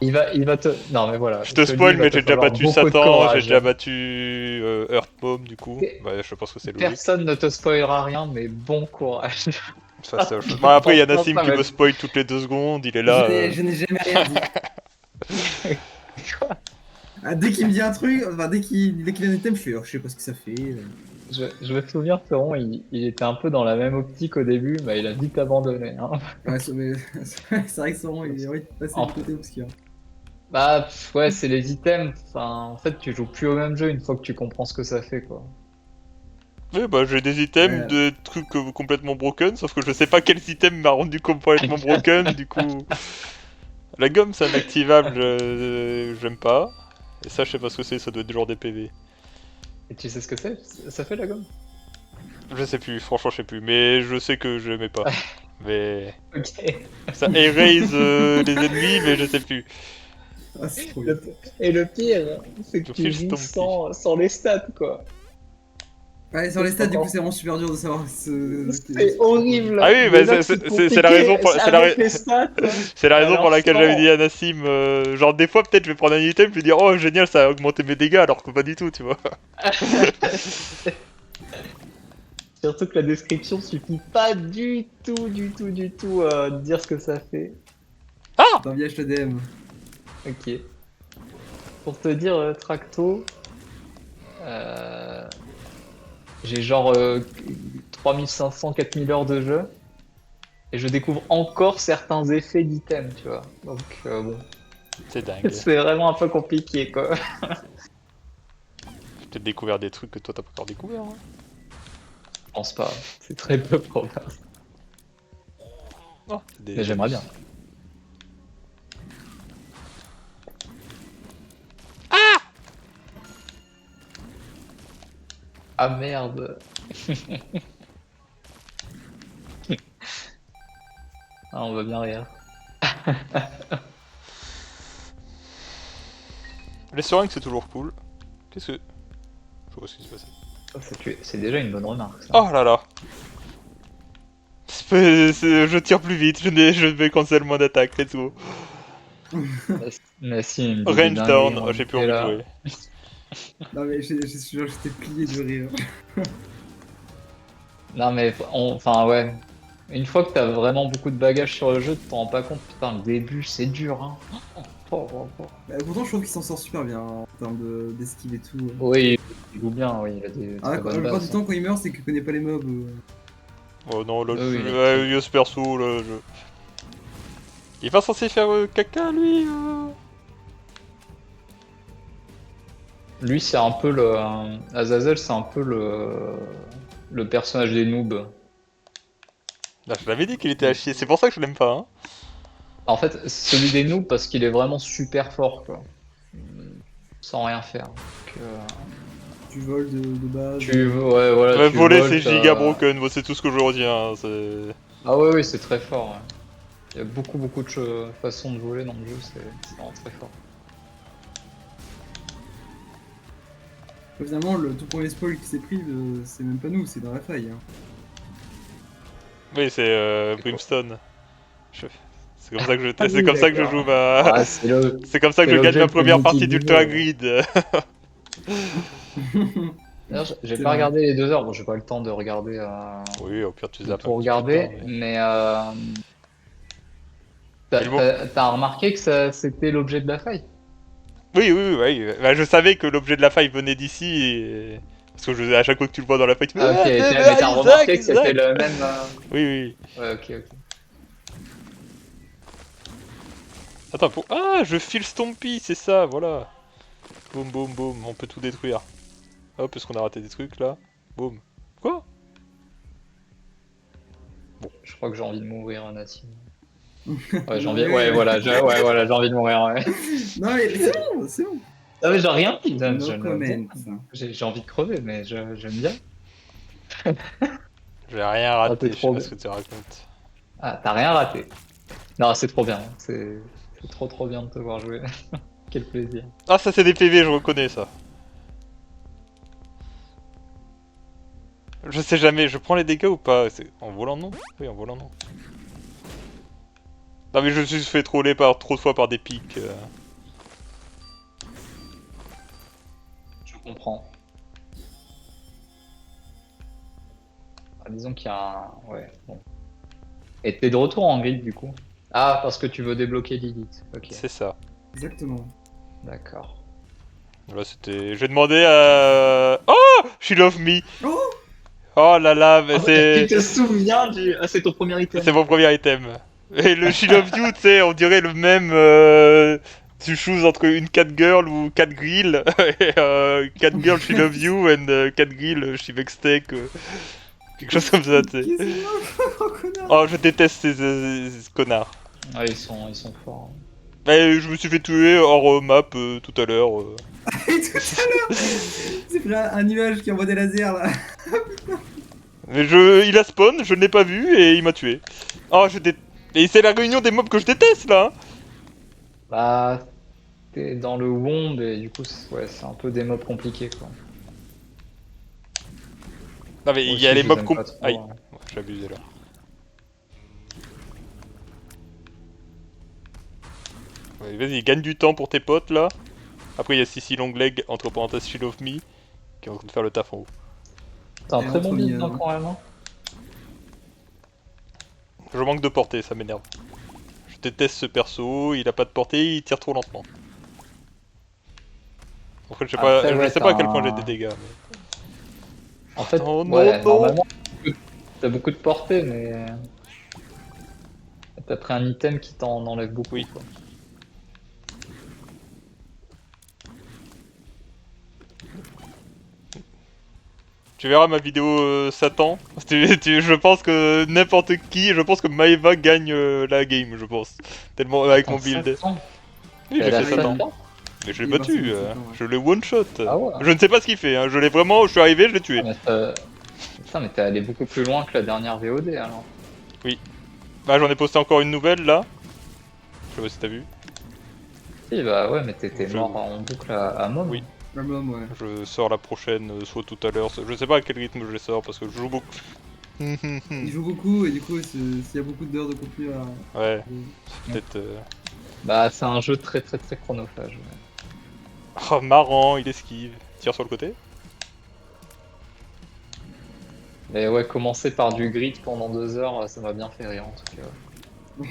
Il va te. Non, mais voilà. Je te dis, spoil, il va mais te j'ai déjà falloir battu beaucoup de Satan, courage. j'ai déjà battu Earthbomb du coup. Et- Bah, je pense que c'est logique. Personne ne te spoilera rien, mais bon courage. Ça, c'est autre chose. Bon, après, il y a Franchement, Nassim ça qui va me être- spoil toutes les 2 secondes, il est là. Je n'ai jamais rien dit. Ah, dès qu'il me dit un truc, enfin, dès qu'il vient des thèmes, je fais, oh, je sais pas ce que ça fait. Je me souviens, Ferron, il était un peu dans la même optique au début, mais il a vite abandonné, hein. Ouais, mais c'est vrai que Sauron, il est ouais, passé En- du côté obscur. Bah, ouais, c'est les items. Enfin, en fait, tu joues plus au même jeu une fois que tu comprends ce que ça fait, quoi. Oui, bah, j'ai des items, Ouais. de trucs complètement broken, sauf que je sais pas quel item m'a rendu complètement broken, du coup... La gomme, c'est un activable, j'aime pas. Et ça, je sais pas ce que c'est, ça doit être genre des PV. Et tu sais ce que c'est? Ça fait la gomme? Je sais plus, franchement, je sais plus, mais je sais que je n'aimais pas. Mais... Ok. Ça erase les ennemis, mais je sais plus. Ah, c'est trop bien. Et le pire, c'est que Je tu file joues Stompy. sans les stats, quoi. Ouais, sur les stats, du coup, c'est vraiment super dur de savoir C'est horrible. Ah oui, Mais bah, là, c'est la raison pour- c'est la avec ra- les stats. C'est la raison Alors, pour laquelle j'avais sans- dit à Nassim, genre des fois peut-être je vais prendre un item, je vais dire oh génial ça a augmenté mes dégâts alors que pas du tout tu vois. Surtout que la description suffit pas du tout de dire ce que ça fait. Attends, viens, je te DM. Ok. Pour te dire, Tracto, j'ai genre 3500-4000 heures de jeu et je découvre encore certains effets d'items, tu vois. Donc bon, C'est dingue. c'est vraiment un peu compliqué, quoi. J'ai peut-être découvert des trucs que toi t'as pas encore découvert. Hein. Je pense pas, c'est très peu probable. Oh, c'est des- Mais j'aimerais bien. Ah merde. Ah, on va bien rire. Les seringues c'est toujours cool. Qu'est-ce que... Je vois ce qui se passe. C'est déjà une bonne remarque, ça. Oh là là. Je tire plus vite, je vais cancel mon attaque, let's go. Mais si, il me dit des Range dingueries, down, on j'ai plus était envie de là. jouer. Non, mais j'étais plié de rire. Non mais, enfin ouais. Une fois que t'as vraiment beaucoup de bagages sur le jeu, tu t'en rends pas compte. Putain, le début, c'est dur, hein. Bah, pourtant, je trouve qu'il s'en sort super bien en termes d'esquive et tout. Oui, il joue bien, oui, il a des Ah, très la bonnes plupart bases. du temps, quand il meurt, c'est qu'il connaît pas les mobs. Oh non, là, Oui, je oui, il est ouais, très- vieux ce perso, là, je... Il est pas censé faire caca, lui Lui, c'est un peu le. Azazel, c'est un peu le personnage des noobs. Là, je l'avais dit qu'il était à chier, c'est pour ça que je l'aime pas, hein. En fait, celui des noobs parce qu'il est vraiment super fort, quoi. Sans rien faire. Donc, Tu voles de base. ouais, voilà, tu Voler, voles, c'est giga broken, moi, c'est tout ce que je retiens, hein, c'est... Ah ouais, oui, c'est très fort. Ouais. Il y a beaucoup, beaucoup de façons de voler dans le jeu, c'est vraiment très fort. Finalement, le tout premier spoil qui s'est pris, c'est même pas nous, c'est dans la faille. Hein. Oui, c'est C'est quoi? Brimstone. Je- C'est comme ça que je... Ah c'est oui, comme ça que je d'accord. joue ma... Ah, C'est comme ça que c'est je gagne l'objet ma le plus première mythique partie du d'Ultra jeu. Grid. D'ailleurs, j'ai C'est pas vrai. regardé les 2 heures, bon, j'ai pas eu le temps de regarder, Oui, au pire, tu de zappes tout un petit peu de temps, regarder, mais... mais Mais bon. t'as remarqué que c'était l'objet de la faille? Oui, oui, oui, oui. Bah, je savais que l'objet de la faille venait d'ici, et... Parce que à chaque fois que tu le vois dans la faille, tu fais Ah ok, mais t'as Isaac, remarqué que c'était Isaac. le même. Oui, oui. Ouais, ok, ok. Attends, pour... Ah, je file Stompy, c'est ça, voilà. Boum, boum, boum, on peut tout détruire. Hop, parce qu'on a raté des trucs, là. Boum. Quoi? Je crois que j'ai envie de mourir, Nassim. Non, Ouais, j'ai envie. mais- Ouais, voilà, ouais, voilà, j'ai envie de mourir. Ouais. Non, mais c'est bon, c'est bon. Ah, mais j'ai rien dit, No comment. j'ai envie de crever, mais j'aime bien. J'ai rien Ah, raté, c'est je sais trop pas bien. ce que tu racontes. Ah, t'as rien raté. Non, c'est trop bien. C'est trop bien de te voir jouer. Quel plaisir. Ah, ça c'est des PV, je reconnais ça. Je sais jamais, je prends les dégâts ou pas? En volant non? Oui, en volant non. Non mais je me suis fait troller trop de fois par des pics. Je comprends. Ah, disons qu'il y a un. Ouais, bon. Et t'es de retour en grid du coup? Ah, parce que tu veux débloquer Lilith. Ok, C'est ça. Exactement. d'accord. Là c'était... J'ai demandé à... Oh! She love me! Oh Oh là là, mais Ah, tu c'est... te souviens du. Ah, c'est ton premier item. C'est mon premier item. Et le She love you, tu sais, on dirait le même... Tu chooses entre une cat girl ou cat grill. Et, cat girl she love you and cat grill she makes steak. Quelque chose comme ça, tu sais. Qu'est-ce que c'est oh, connard. Oh, je déteste ces connards. Ah, ils sont forts. Mais je me suis fait tuer hors map tout à l'heure. Et tout à l'heure C'est pris un nuage qui envoie des lasers là. Mais il a spawn, je ne l'ai pas vu et il m'a tué. Oh, je déteste. Et c'est la réunion des mobs que je déteste là. Hein. Bah, t'es dans le womb et du coup, ouais, c'est un peu des mobs compliqués quoi. Non mais Moi il y a aussi, les je mobs aime com... pas trop, Aïe, hein. ouais, j'ai abusé là. Ouais, vas-y, gagne du temps pour tes potes là. Après il y a Sissi Longleg, entre parenthèses She Love Me, qui est en train de faire le taf en haut. T'as un Et très bon entre build mignonnes. hein, quand même. Hein. Je manque de portée, ça m'énerve. Je déteste ce perso, il a pas de portée, il tire trop lentement. Après je sais pas, Après, je ouais, sais pas à quel point j'ai des dégâts. Mais... En fait, Oh non, ouais, non. normalement, t'as beaucoup de portée, mais t'as pris un item qui t'en enlève beaucoup. Oui. Quoi. Tu verras ma vidéo Satan. Je pense que n'importe qui, je pense que Maeva gagne la game, je pense. Tellement avec mon Attends, build. 700? Oui, j'ai Elle a fait Satan. 700? Mais je l'ai Il est parti battu, de Satan, ouais. je l'ai one shot. Ah ouais. Je ne sais pas ce qu'il fait, hein. Je l'ai vraiment, je suis arrivé, je l'ai tué. Ah, mais putain, mais t'es allé beaucoup plus loin que la dernière VOD alors. Bah j'en ai posté encore une nouvelle là. Je sais pas si t'as vu. Si, bah ouais, mais t'étais Je- mort en boucle à mort. Oui. La môme, ouais. Je sors la prochaine, soit tout à l'heure. Je sais pas à quel rythme je les sors parce que je joue beaucoup. Il joue beaucoup et du coup, s'il y a beaucoup d'heures de contenu à. Ouais, peut-être. Bah, c'est un jeu très très très chronophage. Ouais. Oh, marrant, il esquive. Tire sur le côté. Mais ouais, commencer par du grid pendant 2 heures, ça m'a bien fait rire en tout cas.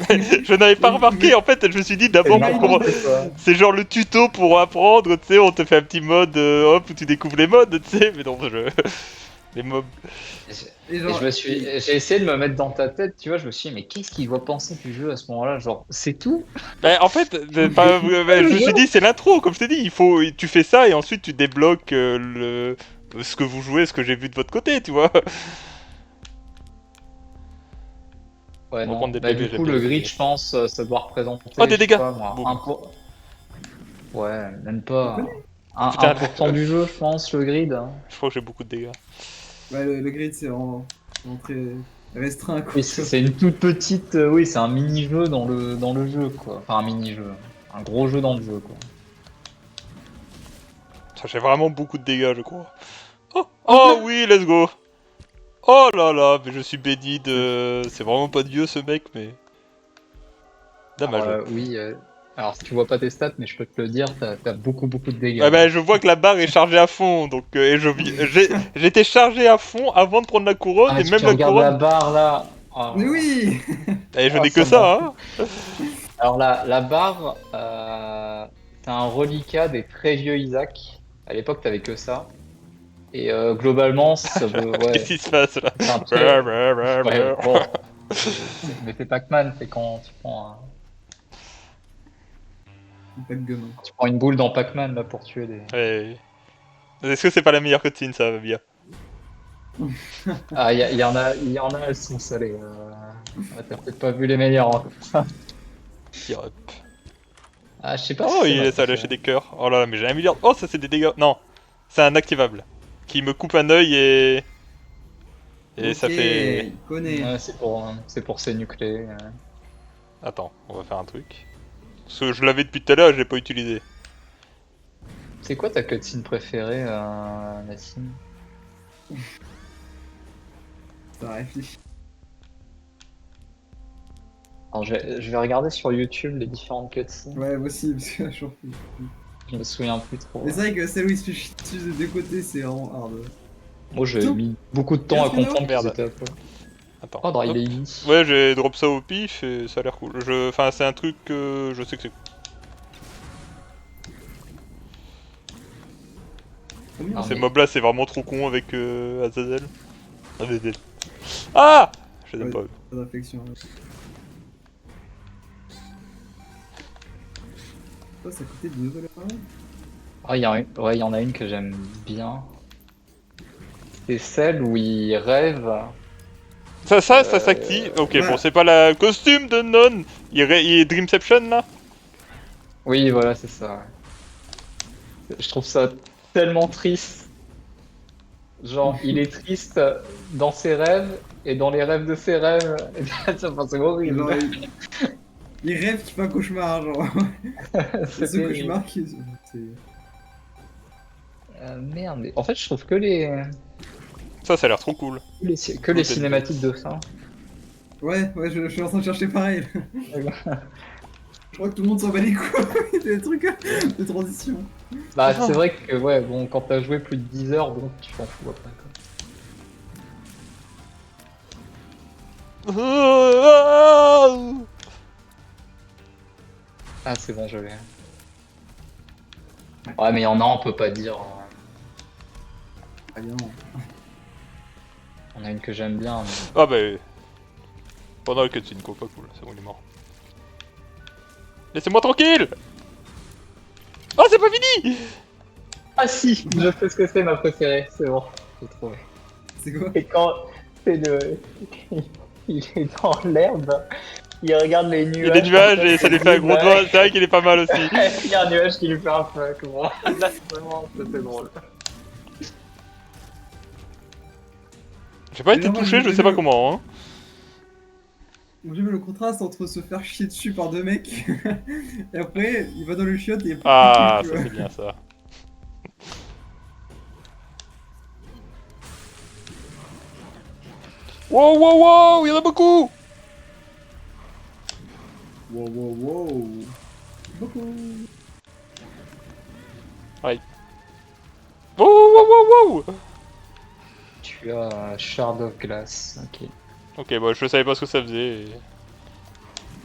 Je n'avais pas remarqué, en fait, je me suis dit d'abord Mais pour non, comment... N'importe quoi. C'est genre le tuto pour apprendre, tu sais, on te fait un petit mode, hop, où tu découvres les modes, tu sais, mais non, les mobs... Et Et genre, je me suis, j'ai essayé de me mettre dans ta tête, tu vois, je me suis dit, mais qu'est-ce qu'il doit penser du jeu à ce moment-là? Genre, c'est tout? Bah, en fait, je me suis dit, c'est l'intro, comme je t'ai dit, tu fais ça et ensuite tu débloques ce que vous jouez, ce que j'ai vu de votre côté, tu vois. Ouais, On va non. prendre des Bah, PV, du j'aime coup, bien le les grid, PV. je pense, ça doit représenter, Oh, des je sais dégâts! pas moi, Boum. Ouais, même on connaît. pas. Putain, 1% du jeu, je pense, le grid, hein. je crois que j'ai beaucoup de dégâts. Ouais, le grid, c'est en très restreint, quoi. Oui, c'est une toute petite, oui, c'est un mini-jeu dans le jeu, quoi. Enfin, un mini-jeu. Un gros jeu dans le jeu, quoi. Ça, j'ai vraiment beaucoup de dégâts, je crois. Oh, oh oui, let's go! Oh là là, mais je suis béni de... C'est vraiment pas Dieu, ce mec, mais... Alors, Dommage. oui, alors si tu vois pas tes stats, mais je peux te le dire, t'as beaucoup, beaucoup de dégâts, Ouais, hein. bah, je vois que la barre est chargée à fond, donc... j'étais chargé à fond avant de prendre la Ah, couronne, mais et même tu la regardes la couronne... barre, là. Mais Oh, oui! Et je oh, n'ai que ça me rend ça, fou. hein. Alors la barre, c'est un reliquat des très vieux Isaac. À l'époque, t'avais que ça. Et globalement, ça veut, Qu'est-ce ouais, qui se passe, là? c'est un très, ouais, bon, mais c'est Pac-Man, c'est quand Pas de gomme. tu prends une boule dans Pac-Man là pour tuer des. Ouais. Est-ce que c'est pas la meilleure cutscene, ça, va bien? Ah, il y en a, elles sont salées. T'as peut-être pas vu les meilleures, hein. Tear up. Ah, je sais pas si Oh, c'est il ma laisse à lâcher préférée. des cœurs. Oh là là, mais j'ai un milliard... Oh, ça, c'est des dégâts... Non, c'est un activable. Qui me coupe un œil et... Et Ok, ça fait... il connaît. Ouais, c'est pour ces nucléés. Attends, on va faire un truc. Parce que je l'avais depuis tout à l'heure, je l'ai pas utilisé. C'est quoi ta cutscene préférée, Nassim? Ça réfléchit. Alors, je vais regarder sur YouTube les différentes cutscenes. Ouais, moi aussi, parce que Je me souviens plus trop. Mais c'est vrai que celle où il se fait chier dessus des deux côtés, c'est vraiment hard. Moi, j'ai mis beaucoup de temps à Qu'est-ce que comprendre qu'ils Merde. étaient à poil. Attends. Oh, Hop. Drayley. Ouais, j'ai drop ça au pif et ça a l'air cool. Enfin, c'est un truc que je sais que c'est... Ah, Ces mais- mobs là, c'est vraiment trop con avec Azazel. Azazel. Ah, je les aime Ouais. pas. Pas d'affection. Ça, ça coûtait 2 dollars. Ah, ouais, il y en a une que j'aime bien. C'est celle où il rêve. Ça s'active. Ok, ouais. bon, c'est pas la costume de Non. Il est Dreamception là. Oui, voilà, c'est ça. Ouais. Je trouve ça tellement triste. Genre, il est triste dans ses rêves et dans les rêves de ses rêves. Enfin, c'est horrible. Genre, il rêve qu'il fait un cauchemar, genre. C'est Ce terrible. cauchemar qui c'est... Merde, mais en fait, je trouve que les, Ça a l'air trop cool. que les cinématiques de fin. Ouais, je suis en train de chercher pareil. Je crois que tout le monde s'en bat les couilles des trucs de transition. Bah, c'est vrai que, ouais, bon, quand t'as joué plus de 10 heures, donc tu t'en fous après, quoi. Ah, c'est bon, je l'ai. Ouais, mais il y en a, on peut pas dire. Ah bien. On a une que j'aime bien. Mais... Ah bah... Pendant le cutscene quoi, pas cool, c'est bon, il est mort. Laissez-moi tranquille. Oh, c'est pas fini. Ah si, je sais ce que c'est ma préférée, c'est bon, j'ai trouvé. C'est quoi? Et quand c'est le... il est dans l'herbe, il regarde les Il y nuages. a des nuages et ça lui fait un gros doigt, c'est vrai qu'il est pas mal aussi. Il y a un nuage qui lui fait un fuck, bon. Là, vraiment, c'était drôle. J'ai pas été touché, je sais pas comment, hein. J'aime le contraste entre se faire chier dessus par deux mecs et après il va dans le chiotte et Ah, tu ça vois. c'est bien ça. Wow, wow, wow, il y en a beaucoup. Wow wow wow. Beaucoup. Wow, wow, wow, wow. Tu as Shard of Glass, ok. Ok, bah je savais pas ce que ça faisait.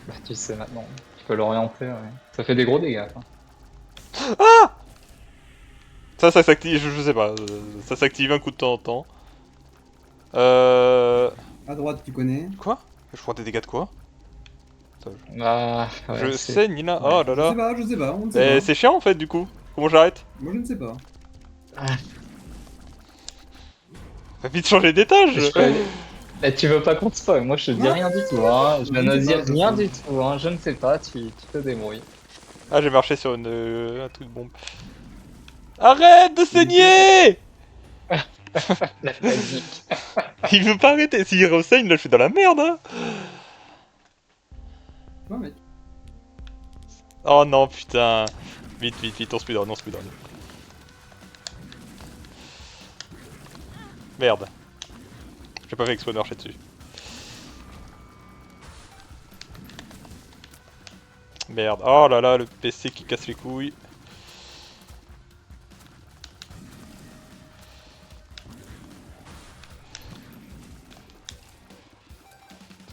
Bah, tu sais maintenant. Tu peux l'orienter, ouais. Ça fait des gros dégâts. Hein. Ça s'active, je sais pas. Ça s'active un coup de temps en temps. À droite, tu connais. Quoi? Je prends des dégâts de quoi? Ah, ouais, Je c'est- sais, Nina. ouais. Oh là là. Je sais pas, on ne sait Mais pas. c'est chiant en fait, du coup. Comment j'arrête? Moi, je ne sais pas. Va vite changer d'étage! Je peux- Eh, tu veux pas qu'on te spoil? Moi je te dis rien du tout, hein. Je Je ne sais dis pas, de toute rien façon. du tout, hein. Je ne sais pas, tu te débrouilles. Ah, j'ai marché sur un truc bombe. Arrête de saigner! La panique. Il veut pas arrêter. S'il renseigne, là, je suis dans la merde, hein. Ouais, mec. Oh non, putain. Vite, vite, vite, on speedrun, on speedrun. Merde. J'ai pas fait exprès de marcher dessus. Merde. Oh là là, le PC qui casse les couilles.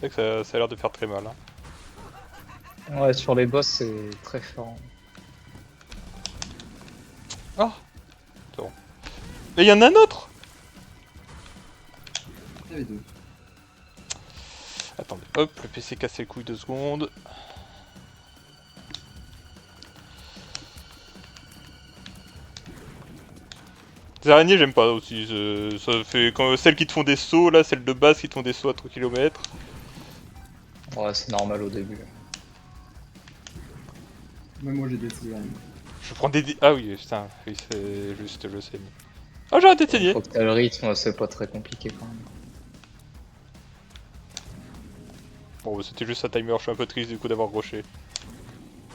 C'est vrai que ça a l'air de faire très mal. Hein. Ouais, sur les boss c'est très fort. Oh. C'est bon. Mais il y en a un autre. Il y avait deux. Attendez, hop, le PC casse les couilles 2 secondes. Les araignées, j'aime pas aussi. Ça fait quand celles qui te font des sauts, là, celles de base qui te font des sauts à 3 km. Ouais, c'est normal au début. Même moi, j'ai des designs. Je prends des. Ah oui, putain, oui, c'est juste, je sais. Ah, j'ai arrêté de saigner. Faut que t'aies le rythme, c'est pas très compliqué quand même. Bon, bah, c'était juste un timer, je suis un peu triste du coup d'avoir roché.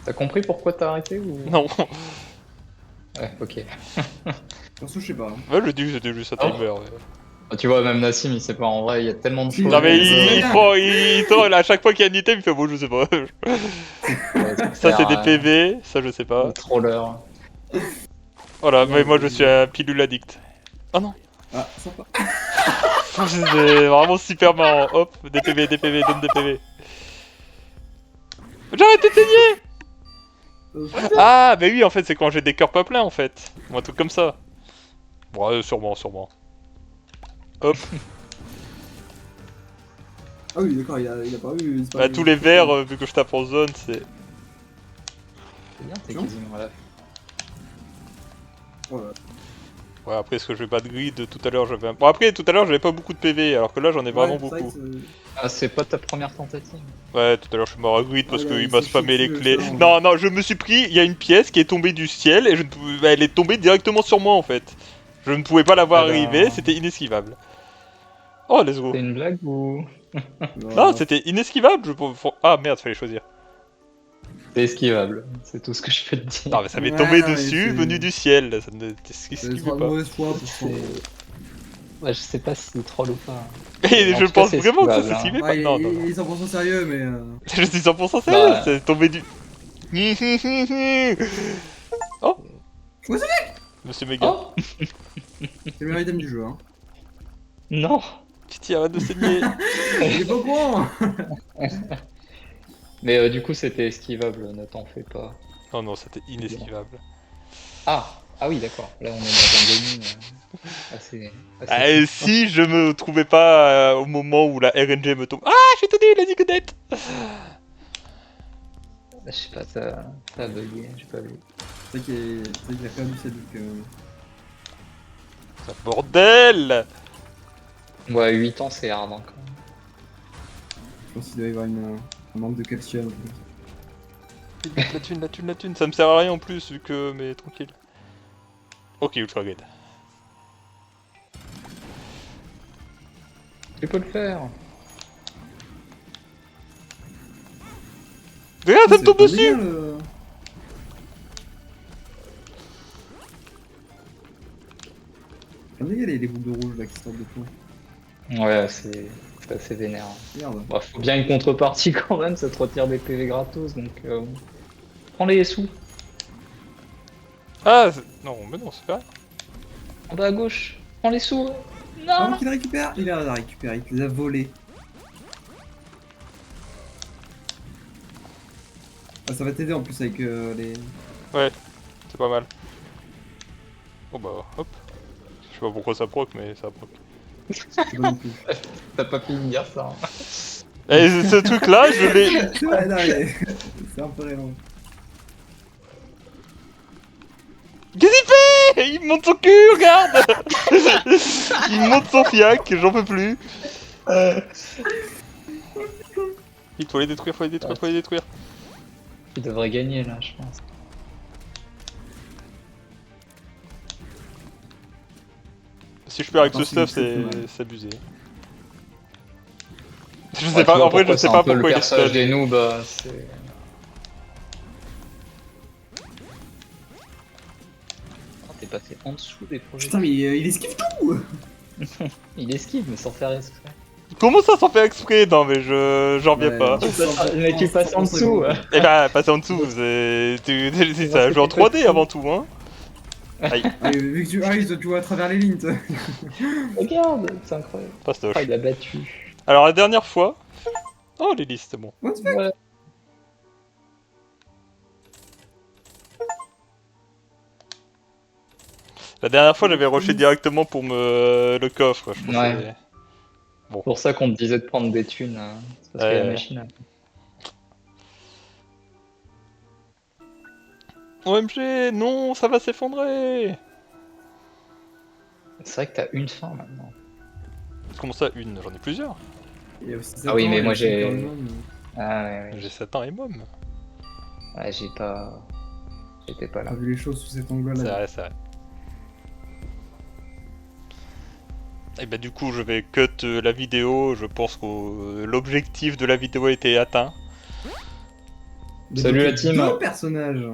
T'as compris pourquoi t'as arrêté ou... Non, Ouais, ok. Perso, je sais pas. ouais, je dis que c'était juste un Oh. timer. Ouais. Ah, tu vois, même Nassim il sait pas en vrai, il y a tellement de Si, choses. Non, mais c'est il bien. prend, à chaque fois qu'il y a un item, il fait bon, je sais pas. Ça, c'est des PV, ça, je sais pas. Troller. Voilà, Ouais, mais moi, je ouais. suis un pilule addict. Oh non. Ah, sympa. C'est vraiment super marrant. Hop, des PV, donne des PV. J'ai arrêté de saigner. Ah, bah oui, en fait, c'est quand j'ai des cœurs pas pleins, en fait. Ou un truc comme ça. Ouais, sûrement, sûrement. Hop. Ah oui, d'accord, il a pas eu. c'est pas Bah, eu- tous les verts, vu que je tape en zone, c'est... C'est bien, t'es Tiens. quasiment à la fin. Voilà. Ouais, après, est-ce que je vais pas de grid? Tout à l'heure, j'avais un... Bon, après, tout à l'heure, j'avais pas beaucoup de PV, alors que là, j'en ai vraiment Ouais, c'est vrai beaucoup. que c'est- Ah, c'est pas ta première tentative. Ouais, tout à l'heure, je suis mort à grid parce Ah, là, qu'il il m'a s'est spammé chié les dessus, clés. ça, Non, non, je me suis pris... Il y a une pièce qui est tombée du ciel, et je ne pouvais... elle est tombée directement sur moi, en fait. Je ne pouvais pas la voir Ah bah. arriver, c'était inesquivable. Oh, let's go. C'est une blague ou... Non, c'était inesquivable, Ah, merde, fallait choisir. C'est esquivable, c'est tout ce que je peux te dire. Non, mais ça m'est Ouais, tombé non, mais dessus, c'est- venu du ciel. Ça ne C'est t'esquive trop de pas. mauvaise foi pour son. Ouais, je sais pas si c'est troll ou pas. Et En je tout cas, pense c'est vraiment que ça esquivable, hein. s'esquivait pas. Ouais, Non, il, non, non. il est 100% sérieux, mais. Je suis 100% sérieux, Bah. c'est tombé du... Oh. Ouais, Monsieur Mega. Oh C'est le meilleur item du jeu, hein. non. Titi, arrête de saigner. Il est pas au courant. Mais du coup, c'était esquivable, ne t'en fais pas. Non, non, c'était inesquivable. Ah oui, d'accord. Là, on est dans un déni assez... Ah, si je me trouvais pas au moment où la RNG me tombe... Ah, j'ai tout dit, la Nicodette. Je sais pas, ça a bugué, j'ai pas vu. C'est vrai qu'il a perdu sa vie quand même. Ça, bordel. Ouais, 8 ans, c'est hard, hein, quand même. Je pense qu'il doit y avoir un manque de calcium. La thune, ça me sert à rien en plus, vu que... Mais tranquille. Ok, Ultra Grid. Tu peux le faire. Regarde, ça me tombe pas dessus. bien, le- J'aime bien les boules de rouge là qui sortent de tout. Ouais, c'est assez vénère. Merde. Bah, faut bien une contrepartie quand même, ça te retire des PV gratos, donc... Prends les sous. Ah, non, mais non, c'est pas... En bas à gauche. Prends les sous. Ah, Non. qu'il récupère. Il a récupéré, il les a volés. Ah, ça va t'aider en plus avec les... Ouais, c'est pas mal. Oh bah, hop. Je sais pas pourquoi ça proc, mais ça proc. Je sais pas non plus. T'as pas fini de dire ça. Hein. Et ce truc-là, je l'ai... C'est vrai, non, mais... c'est un peu réel. Qu'est-ce qu'il fait? Il me monte son cul, regarde. Il me monte son fiac, j'en peux plus. Il faut les détruire, faut les détruire, faut les détruire. Tu devrais gagner là, je pense. Si je perds avec ce Attends, stuff, c'est mal. c'est abusé. Je sais pas, en vrai, je sais pas pourquoi le il est personnage stun. des noobs, c'est... Oh, t'es passé en dessous des projets. Putain, mais il esquive tout. Il esquive, mais sans faire exprès. Comment ça s'en fait exprès? Non, mais j'en reviens Ouais, pas. Le mec qui passe en dessous. Eh ben, passer en dessous, c'est un jeu en 3D avant tout, hein. Aïe, Ah, vu que tu arrives, tu vois à travers les lignes, toi. Regarde, c'est incroyable. fastoche. Ah, il a battu. Alors, la dernière fois... Oh, les listes, c'est bon. What the fuck? Ouais. La dernière fois, j'avais rushé directement pour le coffre, je pensais. Ouais. C'est pour ça qu'on te disait de prendre des thunes. C'est parce que la machine. OMG, non, ça va s'effondrer. C'est vrai que t'as une fin maintenant. Comment ça, une? J'en ai plusieurs. Il y a aussi Ah oui, Satan, mais il y a moi, aussi j'ai- Superman. Ah ouais, ouais. J'ai 7 ans et môme. Ouais, j'ai pas. J'étais pas là. T'as vu les choses sous cet C'est angle-là. vrai, c'est vrai. Et bah du coup je vais cut la vidéo, je pense que l'objectif de la vidéo a été atteint. Salut la team. Deux personnages.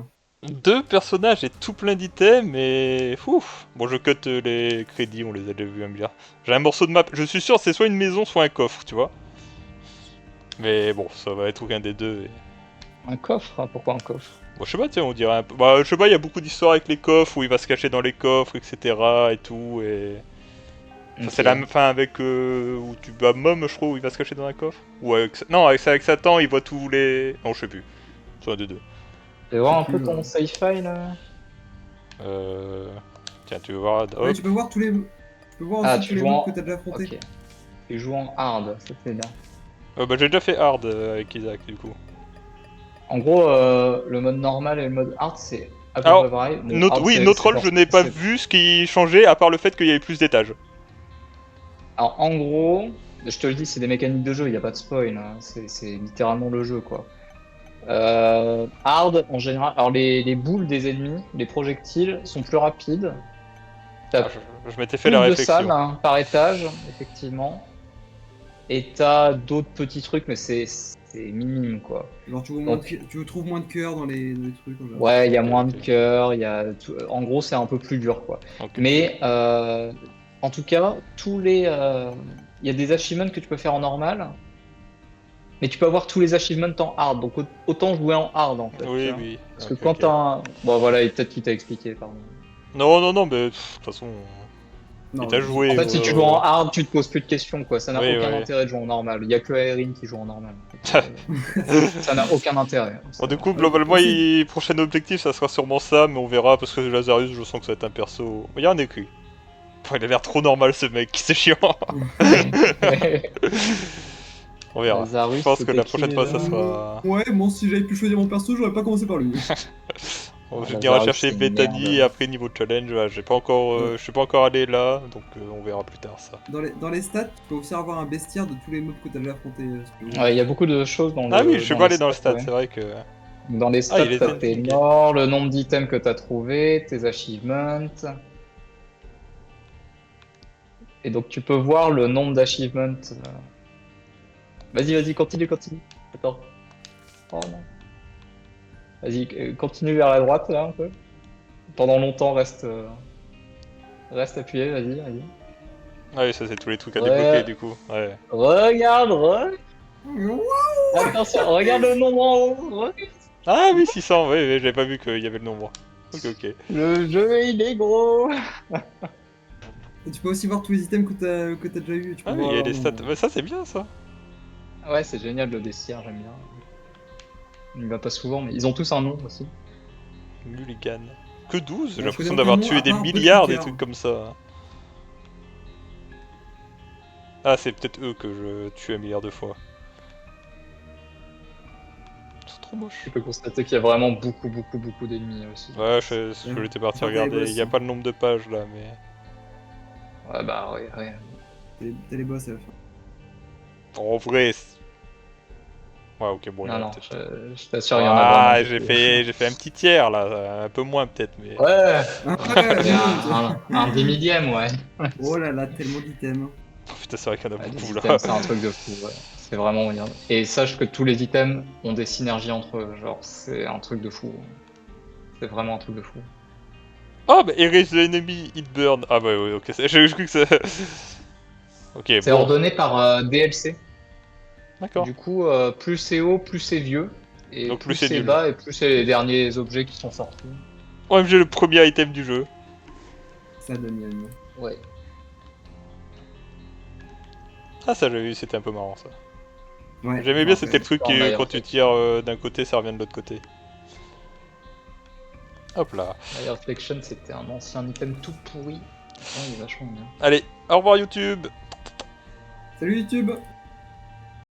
2 personnages et tout plein d'items et... Ouf. Bon je cut les crédits, on les a déjà vus, bien. J'ai un morceau de map, je suis sûr c'est soit une maison soit un coffre, tu vois. Mais bon, ça va être aucun des deux. Un coffre? Hein, pourquoi un coffre? Bon je sais pas, tiens, on dirait un peu... Bah je sais pas, il y a beaucoup d'histoires avec les coffres, où il va se cacher dans les coffres, etc. et tout, et... Ça, c'est la fin avec où tu bats Mom, je crois, où il va se cacher dans un coffre. Ou avec non, avec Satan, il voit tous les. Non, je sais plus. C'est un des deux. Tu veux voir un Je sais peu plus, ton save file là? Tiens, tu veux voir. Hop. Ouais, tu peux voir tous les... Tu peux voir Ah, aussi tu tous les joues en- mobs que t'as déjà affrontés. Ok. Tu joues en hard, ça c'est bien. Bah, j'ai déjà fait hard avec Isaac, du coup. En gros, le mode normal et le mode hard c'est à peu Alors, près pareil. Bon, Notre... hard, Oui, c'est- notre c'est rôle, genre- je n'ai pas c'est- vu ce qui changeait, à part le fait qu'il y avait plus d'étages. Alors en gros, je te le dis, c'est des mécaniques de jeu, il n'y a pas de spoil, hein. C'est littéralement le jeu quoi. Hard en général, alors les boules des ennemis, les projectiles sont plus rapides. T'as Ah, je m'étais fait plus la de réflexion. salles hein, par étage, effectivement. Et t'as d'autres petits trucs, mais c'est minime quoi. Genre, tu, Donc- tu trouves moins de cœur dans les trucs. en général. Ouais, il y a moins de Ok. cœur, il y a en gros c'est un peu plus dur quoi. Ok. Mais en tout cas, il y a des achievements que tu peux faire en normal, mais tu peux avoir tous les achievements en hard. Donc autant jouer en hard en fait. tu Oui, vois. oui. Parce que Ok, quand ok. t'as un... Bon voilà, et peut-être qu'il t'a expliqué, pardon. Non, non, non, mais de toute façon. Non, il t'a joué. En fait, si tu joues en hard, tu te poses plus de questions quoi. Ça n'a Oui, aucun ouais. intérêt de jouer en normal. Il y a que Aeryn qui joue en normal. Ça n'a aucun intérêt. Bon, du coup, globalement, prochain objectif, ça sera sûrement ça, mais on verra, parce que Lazarus, je sens que ça va être un perso... Il y a un écrit. Il a l'air trop normal, ce mec, c'est chiant. On verra. Lazarus, Je pense que la c'était prochaine qui, fois, déjà ça sera... Ouais, bon, si j'avais pu choisir mon perso, j'aurais pas commencé par lui. On va Lazarus, venir chercher c'est une Bethany, merde. et après, niveau challenge, ouais, j'ai pas encore, je suis pas encore allé là, donc on verra plus tard, ça. Dans les stats, tu peux aussi avoir un bestiaire de tous les mobs que t'as déjà affrontés. Ouais, il y a beaucoup de choses dans le. Ah oui, je suis dans pas les allé dans le stats, stade, ouais. c'est vrai que... Dans les stats, il est t'as tes indiqué. morts, le nombre d'items que t'as trouvé, tes achievements. Et donc tu peux voir le nombre d'achievements. Vas-y, vas-y, continue. Attends. Oh non. Vas-y, continue vers la droite là un peu. Pendant longtemps, reste appuyé, vas-y. Ah oui, ça c'est tous les trucs à Ouais. débloquer, du coup, ouais. Regarde. Attention, regarde le nombre en haut. Regarde. Ah oui, 600, oui, oui, j'avais pas vu qu'il y avait le nombre. Ok, ok. Le jeu, il est gros. Et tu peux aussi voir tous les items que t'as déjà eu. Tu peux Ah oui, voir il y a leur des nom. stats, mais ça c'est bien, ça. Ouais, c'est génial le dessert, j'aime bien. Il va pas souvent, mais ils ont tous un nom aussi. Mulligan. Que 12? J'ai Ouais, l'impression je d'avoir connais tué des un peu de milliards, des Twitter. trucs comme ça. Ah, c'est peut-être eux que je tue un milliard de fois. C'est trop moche. Tu peux constater qu'il y a vraiment beaucoup d'ennemis aussi. Ouais, c'est ce que j'étais parti Enfin, t'as les regarder. boss. Il n'y a pas le nombre de pages là, mais. Ouais, bah ouais, ouais. T'as les boss à la fin. En vrai. Ouais, ok, bon, il y en Non, a non, peut-être. je t'assure, il y en a vraiment Ah, beaucoup. j'ai fait un petit tiers là, un peu moins peut-être, mais. Ouais, Ah ouais, il y bon, a un des millième, ouais. oh là là, tellement d'items. Oh, putain, c'est vrai qu'il y en a Ouais, les beaucoup là. items, c'est un truc de fou, ouais. C'est vraiment bien. Et sache que tous les items ont des synergies entre eux, genre, c'est un truc de fou. C'est vraiment un truc de fou. Ah, bah, Erase the enemy, it burn. Ah, bah, ouais, ok, j'ai cru que ça. Ok, C'est bon, ordonné par DLC. d'accord. Du coup, plus c'est haut, plus c'est vieux. Et Donc, plus plus c'est c'est nul. bas, et plus c'est les derniers objets qui sont sortis. OMG, le premier item du jeu. Ça donne. Ouais. Ah, ça, j'avais vu, c'était un peu marrant ça. Ouais. J'aimais bien, c'était le truc En qui, Dire quand tu Flexion. tires d'un côté, ça revient de l'autre côté. Hop là. Dire Flexion, c'était un ancien item tout pourri. Maintenant, il est vachement bien. Allez, au revoir YouTube. Salut YouTube!